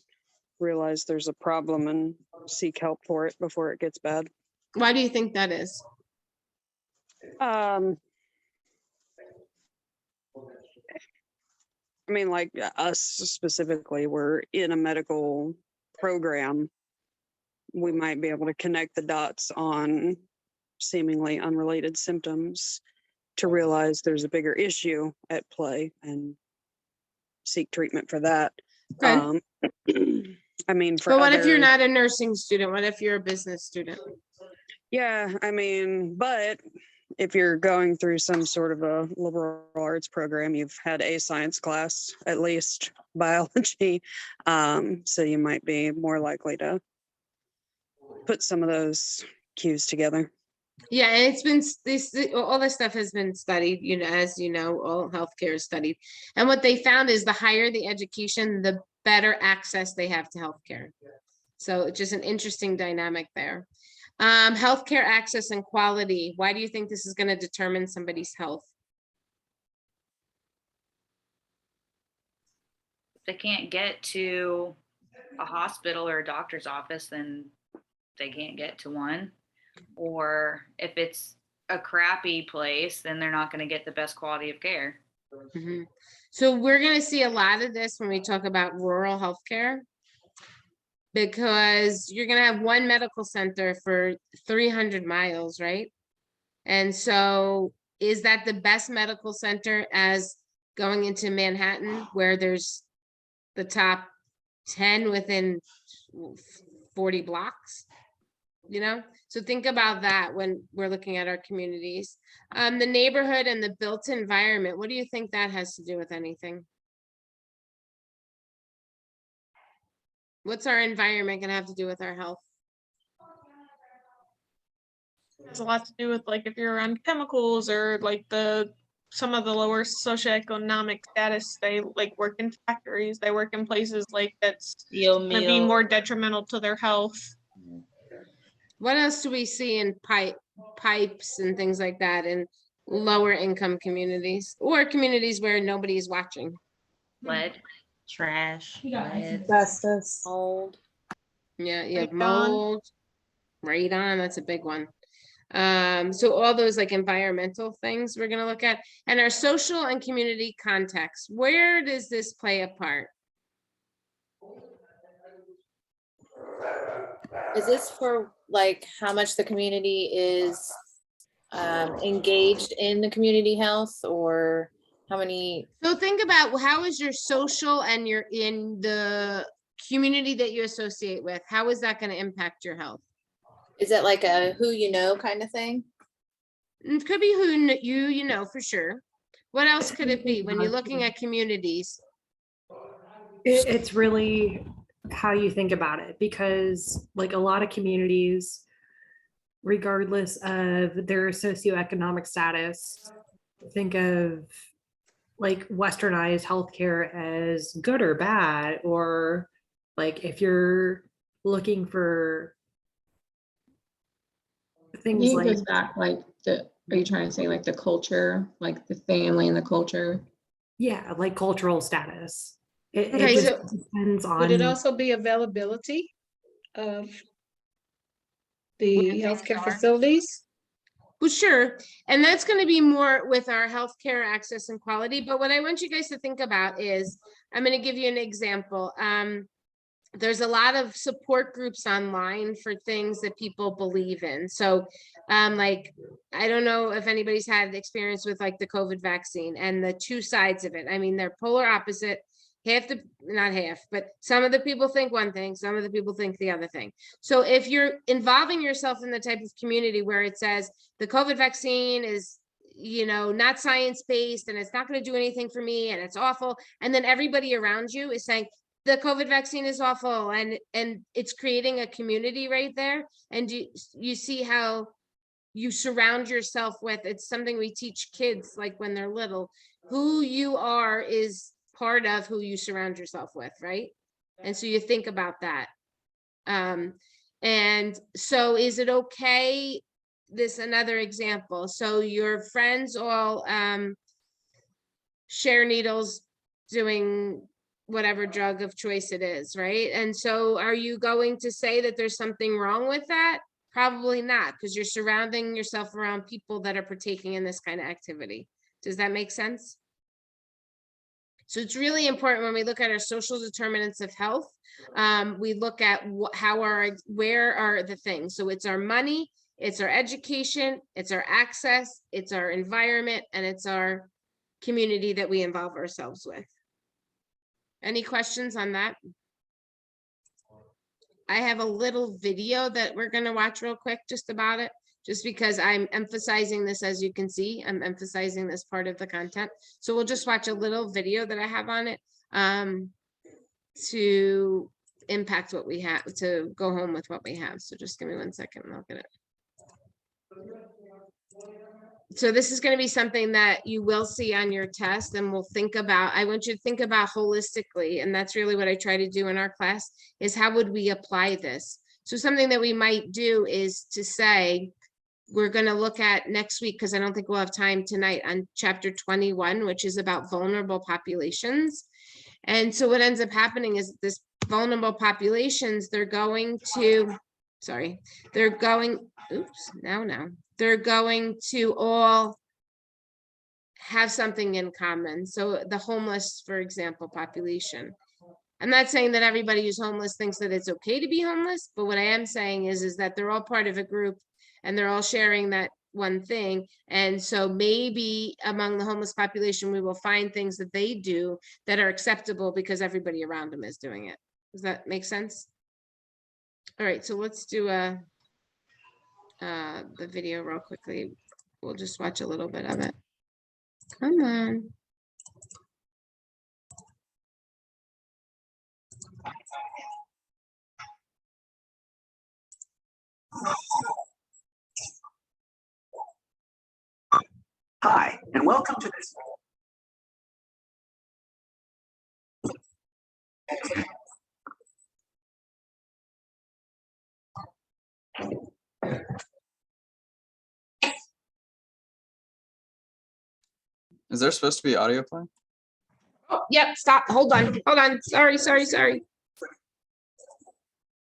realize there's a problem and seek help for it before it gets bad. Why do you think that is? I mean, like us specifically, we're in a medical program. We might be able to connect the dots on seemingly unrelated symptoms to realize there's a bigger issue at play and seek treatment for that. Okay. I mean, for But what if you're other- not a nursing student? What if you're a business student? Yeah, I mean, but if you're going through some sort of a liberal arts program, you've had a science class, at least biology. So you might be more likely to put some of those cues together. Yeah, and it's been all this stuff has been studied, you know, as you know, all healthcare is studied. And what they found is the higher the education, the better access they have to healthcare. So it's just an interesting dynamic there. Healthcare access and quality. Why do you think this is going to determine somebody's health? If they can't get to a hospital or a doctor's office, then they can't get to one. Or if it's a crappy place, then they're not going to get the best quality of care. Mm-hmm. So we're going to see a lot of this when we talk about rural healthcare, because you're going to have one medical center for 300 miles, right? And so is that the best medical center as going into Manhattan, where there's the top 10 within 40 blocks? You know, so think about that when we're looking at our communities. The neighborhood and the built environment, what do you think that has to do with anything? What's our environment going to have to do with our health? It has a lot to do with like if you're around chemicals or like some of the lower socioeconomic status, they like work in factories, they work in places like that's going to be more detrimental to their health. What else do we see in pipes and things like that in lower income communities or communities where nobody's watching? Lead, trash, Asbestos, mold. Yeah, you have Radon. mold, radon, that's a big one. So all those like environmental things we're going to look at, and our social and community context. Where does this play a part? Is this for like how much the community is engaged in the community health, or how many? So think about how is your social and you're in the community that you associate with, how is that going to impact your health? Is it like a who you know kind of thing? It could be who you know for sure. What else could it be when you're looking at communities? It's really how you think about it, because like a lot of communities, regardless of their socioeconomic status, think of like westernized healthcare as good or bad, or like if you're looking for I things think it like goes back like are you trying to say like the culture, like the family and the culture? yeah, like cultural status. It Okay, just so depends on. Would it also be availability of the healthcare facilities? Well, sure. And that's going to be more with our healthcare access and quality. But what I want you guys to think about is, I'm going to give you an example. There's a lot of support groups online for things that people believe in. So like, I don't know if anybody's had experience with like the COVID vaccine and the two sides of it. I mean, they're polar opposite. Not half, but some of the people think one thing, some of the people think the other thing. So if you're involving yourself in the type of community where it says the COVID vaccine is, not science-based and it's not going to do anything for me and it's awful, and then everybody around you is saying the COVID vaccine is awful, and it's creating a community right there. And you see how you surround yourself with, it's something we teach kids like when they're little, who you are is part of who you surround yourself with, right? And so you think about that. And so is it okay? This another example. So your friends all share needles doing whatever drug of choice it is, right? And so are you going to say that there's something wrong with that? Probably not, because you're surrounding yourself around people that are partaking in this kind of activity. Does that make sense? So it's really important when we look at our social determinants of health, we look at where are the things. So it's our money, it's our education, it's our access, it's our environment, and it's our community that we involve ourselves with. Any questions on that? I have a little video that we're going to watch real quick just about it, just because I'm emphasizing this. As you can see, I'm emphasizing this part of the content. So we'll just watch a little video that I have on it to impact what we have, to go home with what we have. So just give me 1 second and I'll get it. So this is going to be something that you will see on your test, and we'll think about. I want you to think about holistically, and that's really what I try to do in our class, is how would we apply this? So something that we might do is to say, we're going to look at next week, because I don't think we'll have time tonight, on chapter 21, which is about vulnerable populations. And so what ends up happening is this vulnerable populations, they're going to all have something in common. So the homeless, for example, population. I'm not saying that everybody who's homeless thinks that it's okay to be homeless, but what I am saying is that they're all part of a group and they're all sharing that one thing. And so maybe among the homeless population, we will find things that they do that are acceptable because everybody around them is doing it. Does that make sense? All right, so let's do the video real quickly. We'll just watch a little bit of it. Come on. Hi, and welcome to this. Is there supposed to be audio playing? Oh, yep, stop. Hold on. Sorry.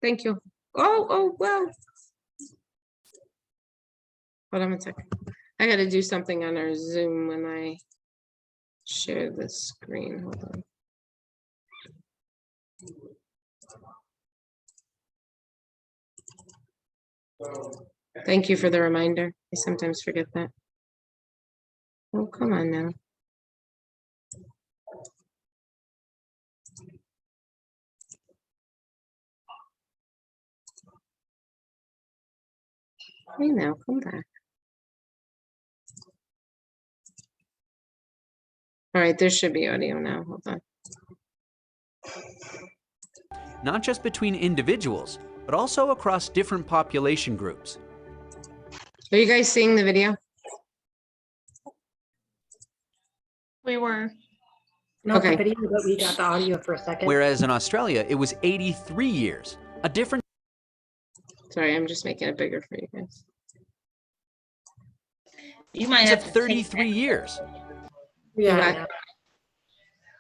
Thank you. Oh, well. Hold on 1 second. I got to do something on our Zoom when I share the screen. Hold on. Thank you for the reminder. I sometimes forget that. Oh, come on now. Hey now, come back. All right, there should be audio now. Hold on. Not just between individuals, but also across different population groups. Are you guys seeing the video? We were. Not Okay. the video, but we got the audio for a second. Whereas in Australia, it was 83 years, a difference. Sorry, I'm just making it bigger for you guys. You might of have to 33 years. Yeah.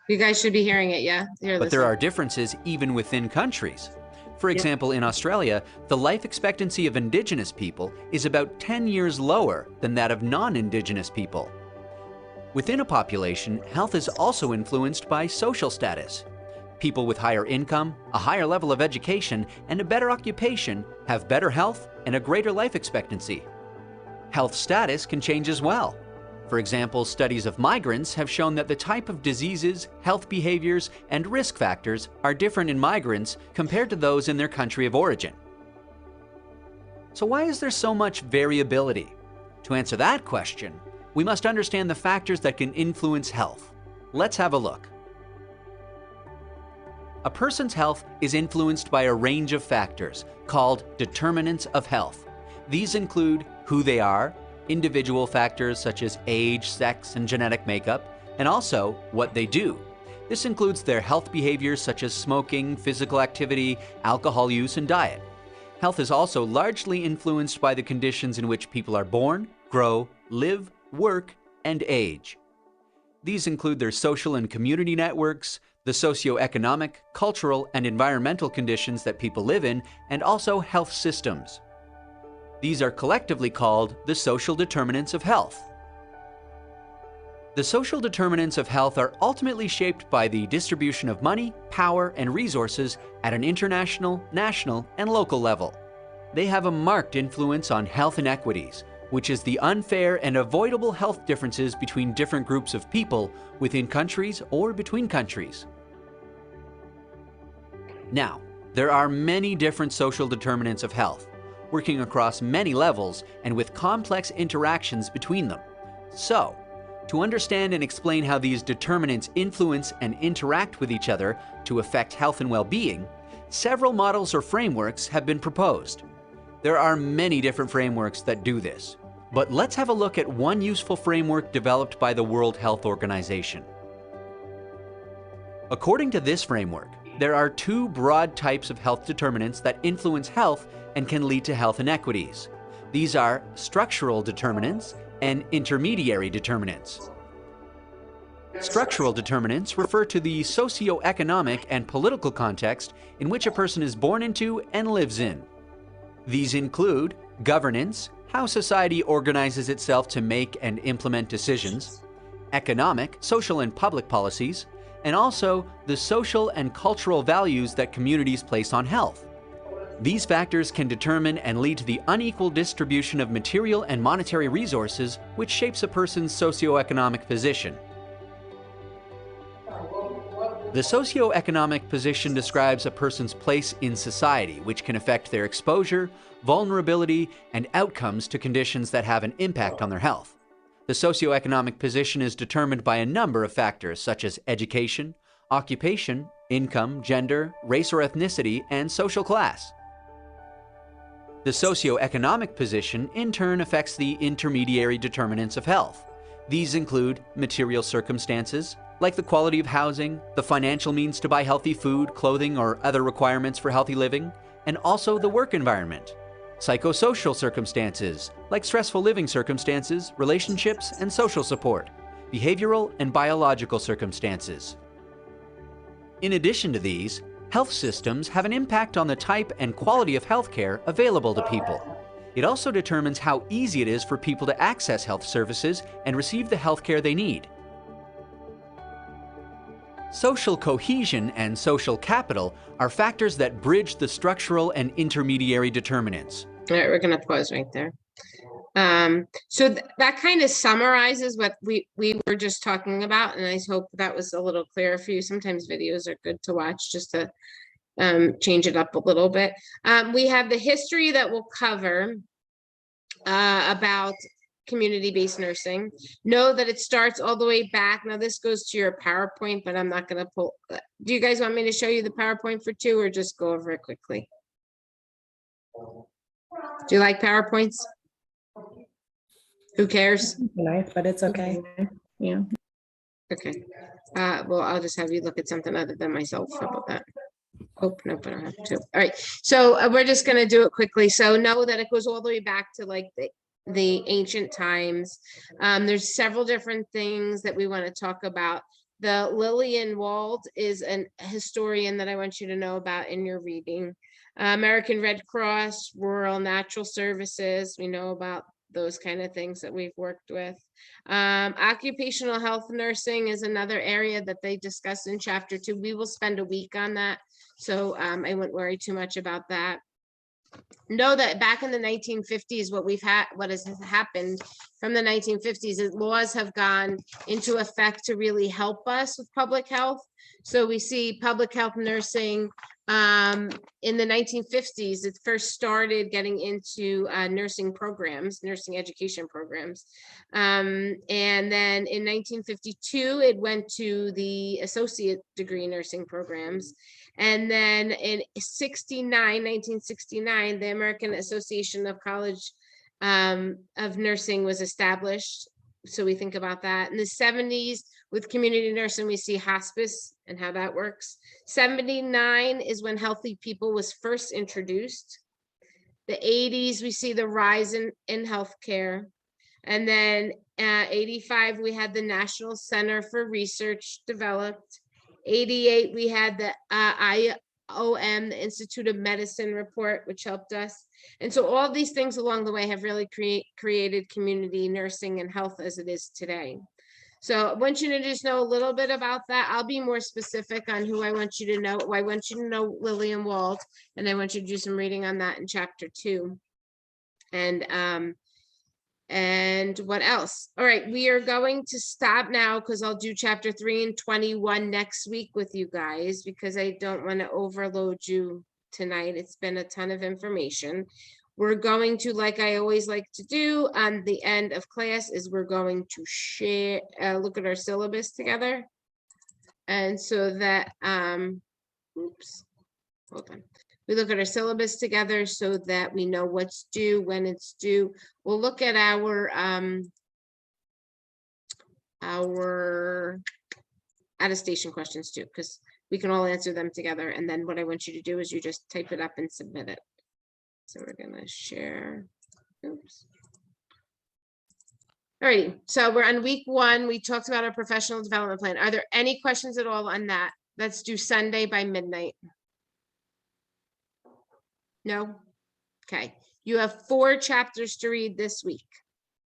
You guys should be hearing it, yeah? Here, But there listen. are differences even within countries. For example, in Australia, the life expectancy of Indigenous people is about 10 years lower than that of non-Indigenous people. Within a population, health is also influenced by social status. People with higher income, a higher level of education, and a better occupation have better health and a greater life expectancy. Health status can change as well. For example, studies of migrants have shown that the type of diseases, health behaviors, and risk factors are different in migrants compared to those in their country of origin. So why is there so much variability? To answer that question, we must understand the factors that can influence health. Let's have a look. A person's health is influenced by a range of factors called determinants of health. These include who they are, individual factors such as age, sex, and genetic makeup, and also what they do. This includes their health behaviors such as smoking, physical activity, alcohol use, and diet. Health is also largely influenced by the conditions in which people are born, grow, live, work, and age. These include their social and community networks, the socio-economic, cultural, and environmental conditions that people live in, and also health systems. These are collectively called the social determinants of health. The social determinants of health are ultimately shaped by the distribution of money, power, and resources at an international, national, and local level. They have a marked influence on health inequities, which is the unfair and avoidable health differences between different groups of people within countries or between countries. Now, there are many different social determinants of health, working across many levels and with complex interactions between them. So, to understand and explain how these determinants influence and interact with each other to affect health and well-being, several models or frameworks have been proposed. There are many different frameworks that do this, but let's have a look at one useful framework developed by the World Health Organization. According to this framework, there are two broad types of health determinants that influence health and can lead to health inequities. These are structural determinants and intermediary determinants. Structural determinants refer to the socio-economic and political context in which a person is born into and lives in. These include governance, how society organizes itself to make and implement decisions, economic, social, and public policies, and also the social and cultural values that communities place on health. These factors can determine and lead to the unequal distribution of material and monetary resources, which shapes a person's socio-economic position. The socio-economic position describes a person's place in society, which can affect their exposure, vulnerability, and outcomes to conditions that have an impact on their health. The socio-economic position is determined by a number of factors such as education, occupation, income, gender, race or ethnicity, and social class. The socio-economic position in turn affects the intermediary determinants of health. These include material circumstances, like the quality of housing, the financial means to buy healthy food, clothing, or other requirements for healthy living, and also the work environment. Psychosocial circumstances, like stressful living circumstances, relationships, and social support, behavioral and biological circumstances. In addition to these, health systems have an impact on the type and quality of healthcare available to people. It also determines how easy it is for people to access health services and receive the healthcare they need. Social cohesion and social capital are factors that bridge the structural and intermediary determinants. All right, we're going to pause right there. That kind of summarizes what we were just talking about, and I hope that was a little clearer for you. Sometimes videos are good to watch just to change it up a little bit. We have the history that we'll cover. about community-based nursing. Know that it starts all the way back. Now this goes to your PowerPoint, but I'm not going to pull. Do you guys want me to show you the PowerPoint for 2 or just go over it quickly? Do you like PowerPoints? Who cares? Nice, but it's okay. Yeah. Okay. Well, I'll just have you look at something other than myself. How about that? Oh, nope, I don't have to. All right. So we're just going to do it quickly. So know that it goes all the way back to like the ancient times. There's several different things that we want to talk about. The Lillian Wald is a historian that I want you to know about in your reading. American Red Cross, Rural Natural Services, we know about those kind of things that we've worked with. Occupational health nursing is another area that they discuss in chapter 2. We will spend a week on that, so I wouldn't worry too much about that. Know that back in the 1950s, what has happened from the 1950s is laws have gone into effect to really help us with public health. So we see public health nursing in the 1950s, it first started getting into nursing programs, nursing education programs. And then in 1952, it went to the associate degree nursing programs. And then in 1969, the American Association of College of Nursing was established. So we think about that. In the 70s, with community nursing, we see hospice and how that works. 79 is when Healthy People was first introduced. The 80s, we see the rise in healthcare. And then 85, we had the National Center for Research developed. 88, we had the IOM, the Institute of Medicine report, which helped us. And so all these things along the way have really created community nursing and health as it is today. So I want you to just know a little bit about that. I'll be more specific on who I want you to know. I want you to know Lillian Wald, and I want you to do some reading on that in chapter 2. And what else? All right, we are going to stop now because I'll do chapter 3 and 21 next week with you guys because I don't want to overload you tonight. It's been a ton of information. We're going to, like I always like to do on the end of class, is we're going to share, look at our syllabus together. And so that, oops, hold on. We look at our syllabus together so that we know what's due, when it's due. We'll look at our attestation questions too, because we can all answer them together. And then what I want you to do is you just type it up and submit it. So we're gonna share, oops. All righty, so we're on week 1. We talked about our professional development plan. Are there any questions at all on that? That's due Sunday by midnight. No? Okay, you have 4 chapters to read this week.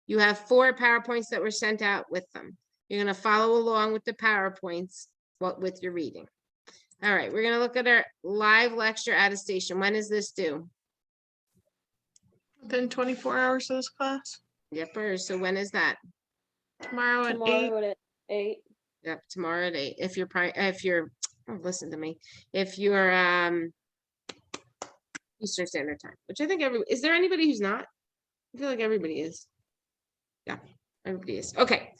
You have 4 PowerPoints that were sent out with them. You're gonna follow along with the PowerPoints with your reading. All right, we're gonna look at our live lecture attestation. When is this due? Within 24 hours of this class. Yep. So when is that? Tomorrow at 8. Tomorrow at 8. Yep, tomorrow at 8. If you're, oh, listen to me. If you're Eastern Standard Time, which I think is there anybody who's not? I feel like everybody is. Yeah, everybody is. Okay.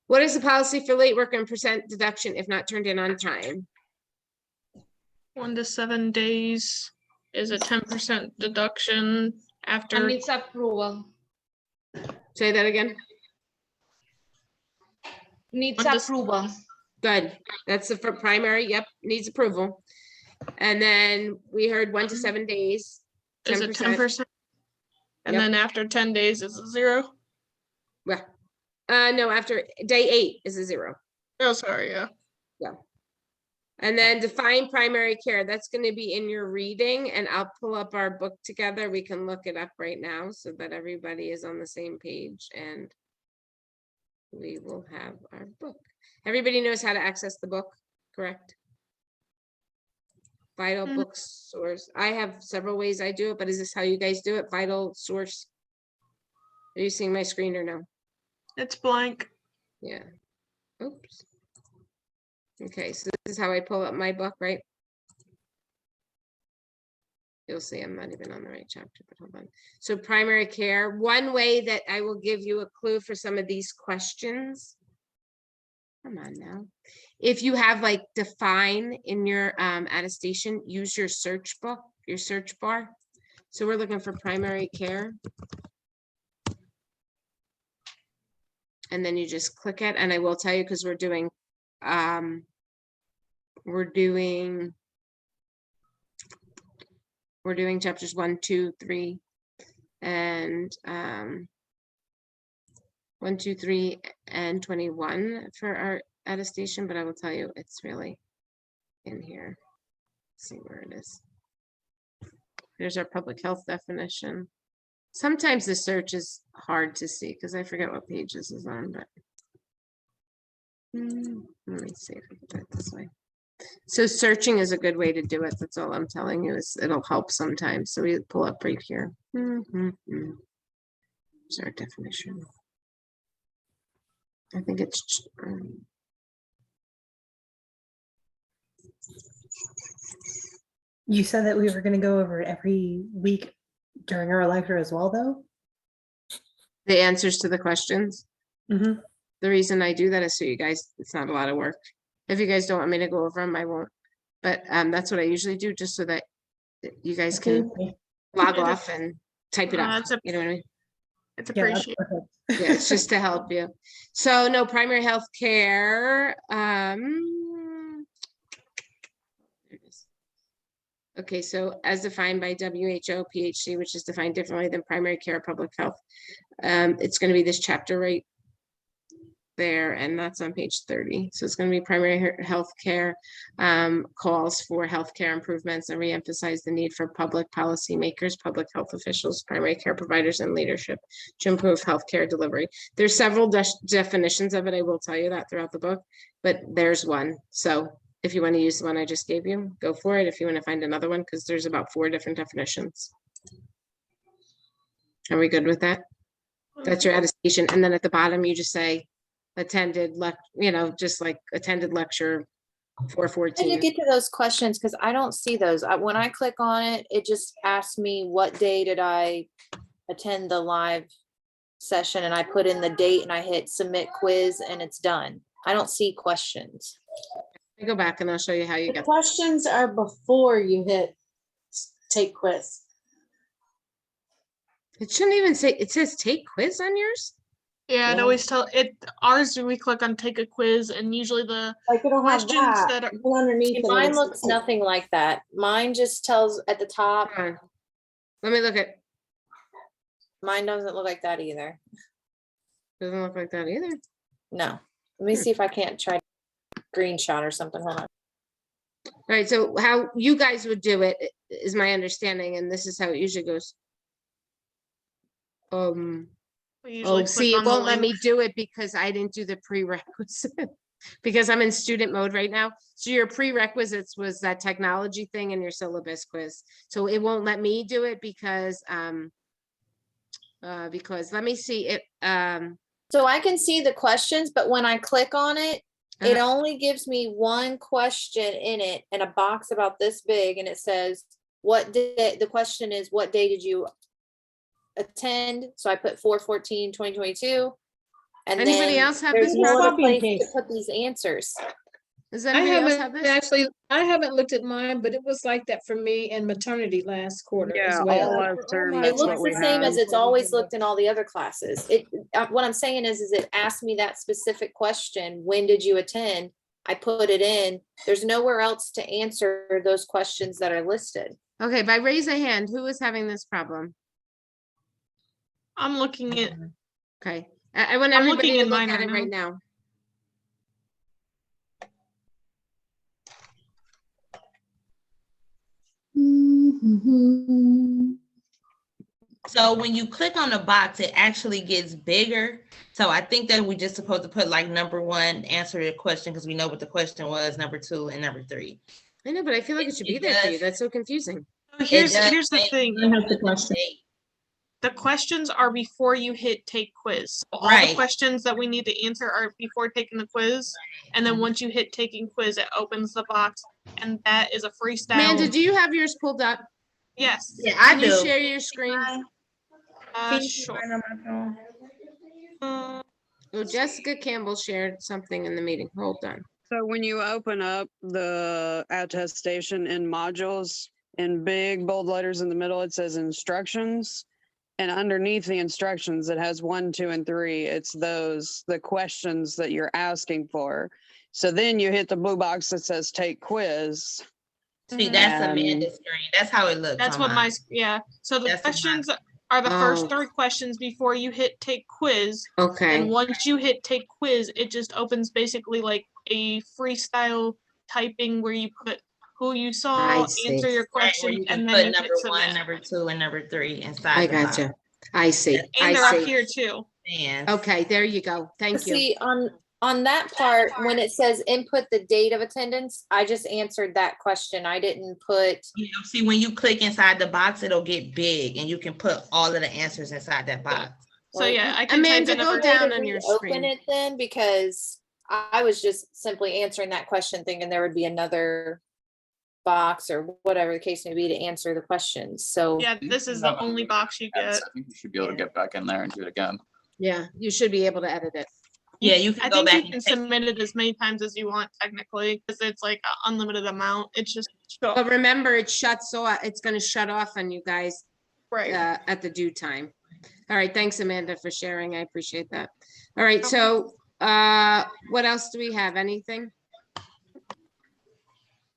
What is the policy for late work and % deduction if not turned in on time? 1 to 7 days is a 10% deduction after. Needs approval. Say that again. Needs approval. Good. That's the primary. Yep, needs approval. And then we heard 1 to 7 days. 10%. Is it 10%? And then after 10 days is a 0? Yeah. No, after day 8 is a 0. Oh, sorry. Yeah. Yeah. And then define primary care. That's going to be in your reading, and I'll pull up our book together. We can look it up right now so that everybody is on the same page, and we will have our book. Everybody knows how to access the book, correct? Vital book source. I have several ways I do it, but is this how you guys do it? Vital source. Are you seeing my screen or no? It's blank. Yeah. Oops. Okay, so this is how I pull up my book, right? You'll see I'm not even on the right chapter, but hold on. So primary care, one way that I will give you a clue for some of these questions. Come on now. If you have like define in your attestation, use your search book, your search bar. So we're looking for primary care. And then you just click it, and I will tell you, because we're doing chapters 1, 2, 3, and 1, 2, 3, and 21 for our attestation, but I will tell you it's really in here. Let's see where it is. Here's our public health definition. Sometimes the search is hard to see because I forget what page this is on, but let me see if I can do it this way. So searching is a good way to do it. That's all I'm telling you, is it'll help sometimes. So we pull up right here. Here's our definition. I think it's You said that we were going to go over it every week during our lecture as well, though? the answers to the questions. Mm-hmm. The reason I do that is so you guys, it's not a lot of work. If you guys don't want me to go over them, I won't. But that's what I usually do, just so that you guys can log off and type it up. You know what I mean? It's appreciated. Yeah, it's just to help you. So no, primary health care. Okay, so as defined by WHO, PhD, which is defined differently than primary care, public health. It's going to be this chapter right there, and that's on page 30. So it's going to be primary health care, calls for healthcare improvements and reemphasize the need for public policy makers, public health officials, primary care providers, and leadership to improve healthcare delivery. There's several definitions of it. I will tell you that throughout the book, but there's one. So if you want to use the one I just gave you, go for it. If you want to find another one, because there's about 4 different definitions. Are we good with that? That's your attestation. And then at the bottom, you just say attended, just like attended lecture 414. How do you get to those questions? Because I don't see those. When I click on it, it just asks me what day did I attend the live session, and I put in the date and I hit submit quiz and it's done. I don't see questions. I go back and I'll show you how you The get. questions are before you hit take quiz. It shouldn't even say, it says take quiz on yours. Yeah, it always tell it. Ours, we click on take a quiz, and usually the it'll questions have that are underneath. See, mine looks nothing like that. Mine just tells at the top. Let me look at. Mine doesn't look like that either. Doesn't look like that either. No. Let me see if I can't try screenshot or something. Hold on. All right, so how you guys would do it is my understanding, and this is how it usually goes. See, it won't let me do it because I didn't do the prerequisite because I'm in student mode right now. So your prerequisites was that technology thing and your syllabus quiz. So it won't let me do it because let me see it. So I can see the questions, but when I click on it, it only gives me one question in it and a box about this big, and it says, the question is, what day did you attend? So I put 4/14/2022. And anybody else have this no other problem? place to put these answers. Does I anybody else have haven't this? actually, I haven't looked at mine, but it was like that for me in maternity last quarter as well. all last term, It that's looks what we the same had. as it's always looked in all the other classes. What I'm saying is it asked me that specific question, when did you attend? I put it in. There's nowhere else to answer those questions that are listed. Okay, by raise a hand, who is having this problem? I'm looking at. Okay, I want I'm everybody looking to in look mine at right it right now. So when you click on the box, it actually gets bigger. So I think that we're just supposed to put like number 1, answer the question because we know what the question was, number 2, and number 3. I know, but I feel like it should be there for you. That's so confusing. Here's the thing. I have the question. The questions are before you hit take quiz. So all Right. the questions that we need to answer are before taking the quiz. And then once you hit taking quiz, it opens the box, and that is a freestyle. Amanda, do you have yours pulled up? Yes. Yeah, I Can you do. share your screen? Sure. Oh, Jessica Campbell shared something in the meeting. Hold on. So when you open up the attestation in modules, in big bold letters in the middle, it says instructions. And underneath the instructions, it has 1, 2, and 3. It's the questions that you're asking for. So then you hit the blue box that says take quiz. See, that's And- Amanda's screen. That's how it looks. That's on what mine. yeah. So the That's questions are the first Oh. 3 questions before you hit take quiz. Okay. And once you hit take quiz, it just opens basically like a freestyle typing where you put who you saw, I see. answer your Right, where question, you can and put then you number hit 1, submit. number 2, and number 3 inside I the box. gotcha. I see. And I they're up see. here too. And Okay, there you go. Thank you. See, on that part, when it says input the date of attendance, I just answered that question. I didn't put, you know, see, when you click inside the box, it'll get big and you can put all of the answers inside that box. So yeah, I can Amanda, type in go number down on your open screen. it then, because I was just simply answering that question thinking there would be another box or whatever the case may be to answer the questions. So Yeah, this is the only box you get. I think you should be able to get back in there and do it again. Yeah, you should be able to edit it. Yeah, you can I go think back you and can take- submit it as many times as you want technically, because it's like an unlimited amount. It's just But remember, it shuts off. It's going to shut off on you guys right. at the due time. All right. Thanks, Amanda, for sharing. I appreciate that. All right. So what else do we have? Anything?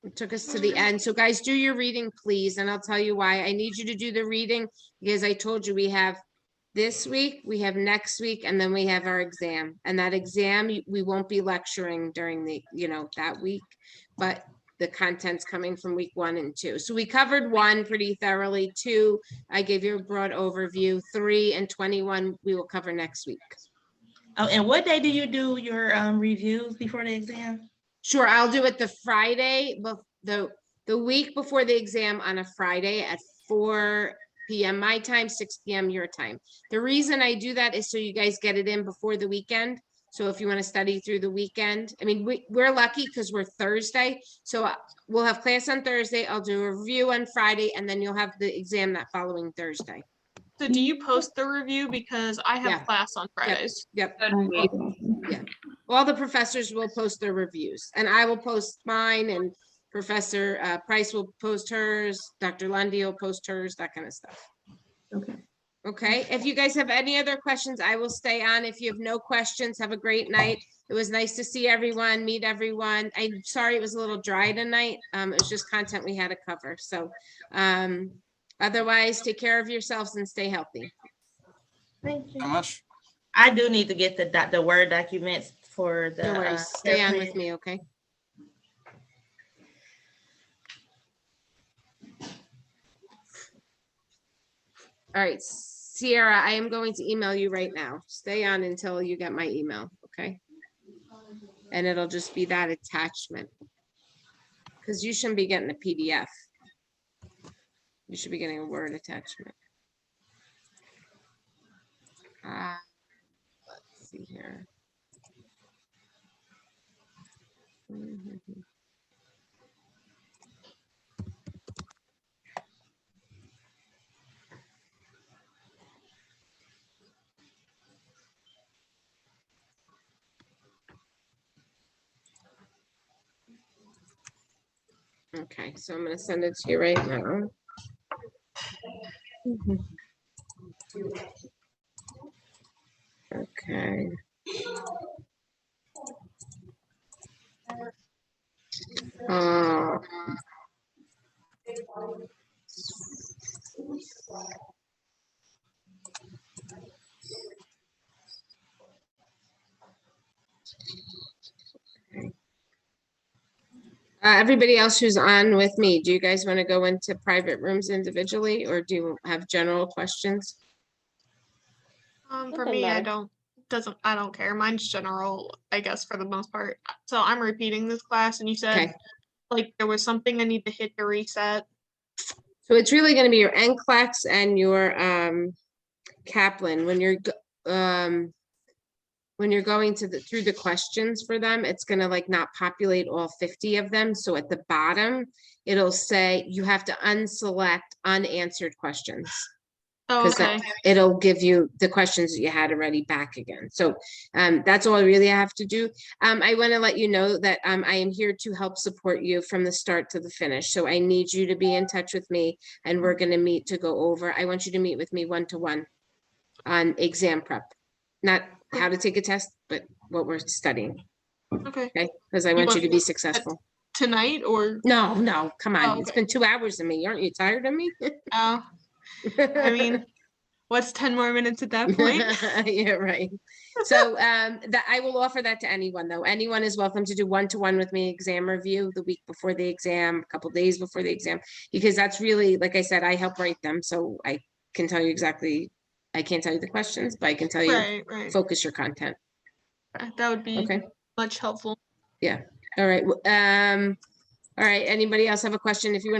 It took us to the end. So guys, do your reading, please. And I'll tell you why. I need you to do the reading because I told you we have this week, we have next week, and then we have our exam. And that exam, we won't be lecturing during the, that week, but the content's coming from week 1 and 2. So we covered 1 pretty thoroughly. 2, I gave you a broad overview. 3 and 21, we will cover next week. Oh, and what day do you do your reviews before the exam? Sure, I'll do it the Friday, but the week before the exam on a Friday at 4 p.m. my time, 6 p.m. your time. The reason I do that is so you guys get it in before the weekend. So if you want to study through the weekend, I mean, we're lucky because we're Thursday. So we'll have class on Thursday. I'll do a review on Friday, and then you'll have the exam that following Thursday. So do you post the review? Because I have Yeah. class on Fridays. Yep. Yeah. All the professors will post their reviews, and I will post mine, and Professor Price will post hers, Dr. Lundy will post hers, that kind of stuff. Okay. Okay, if you guys have any other questions, I will stay on. If you have no questions, have a great night. It was nice to see everyone, meet everyone. I'm sorry it was a little dry tonight. It was just content we had to cover. So otherwise, take care of yourselves and stay healthy. Thank you. How much? I do need to get the Word documents for the. No worries, stay on with me, okay? All right, Sierra, I am going to email you right now. Stay on until you get my email, okay? And it'll just be that attachment. Because you shouldn't be getting a PDF. You should be getting a Word attachment. Let's see here. Okay, so I'm gonna send it to you right now. Okay. Everybody else who's on with me, do you guys want to go into private rooms individually, or do you have general questions? For Doesn't me, I matter. don't care. Mine's general, I guess, for the most part. So I'm repeating this class, and you said Okay. like there was something I need to hit to reset. So it's really going to be your NCLEX and your Kaplan. When you're when you're going through the questions for them, it's gonna like not populate all 50 of them. So at the bottom, it'll say you have to unselect unanswered questions. Oh, Because okay. it'll give you the questions that you had already back again. So that's all I really have to do. I want to let you know that I am here to help support you from the start to the finish. So I need you to be in touch with me, and we're going to meet to go over. I want you to meet with me one-to-one on exam prep, not how to take a test, but what we're studying. Okay. Okay, because I want you to be successful. Tonight or? No, come on. Oh, It's okay. been 2 hours of me. Aren't you tired of me? Oh, I mean, what's 10 more minutes at that point? Yeah, right. So that I will offer that to anyone though. Anyone is welcome to do one-to-one with me exam review the week before the exam, a couple days before the exam, because that's really, like I said, I help write them. So I can tell you exactly, I can't tell you the questions, but I can tell you, Right. focus your content. That would be Okay. much helpful. Yeah. All right. All right. Anybody else have a question? If you want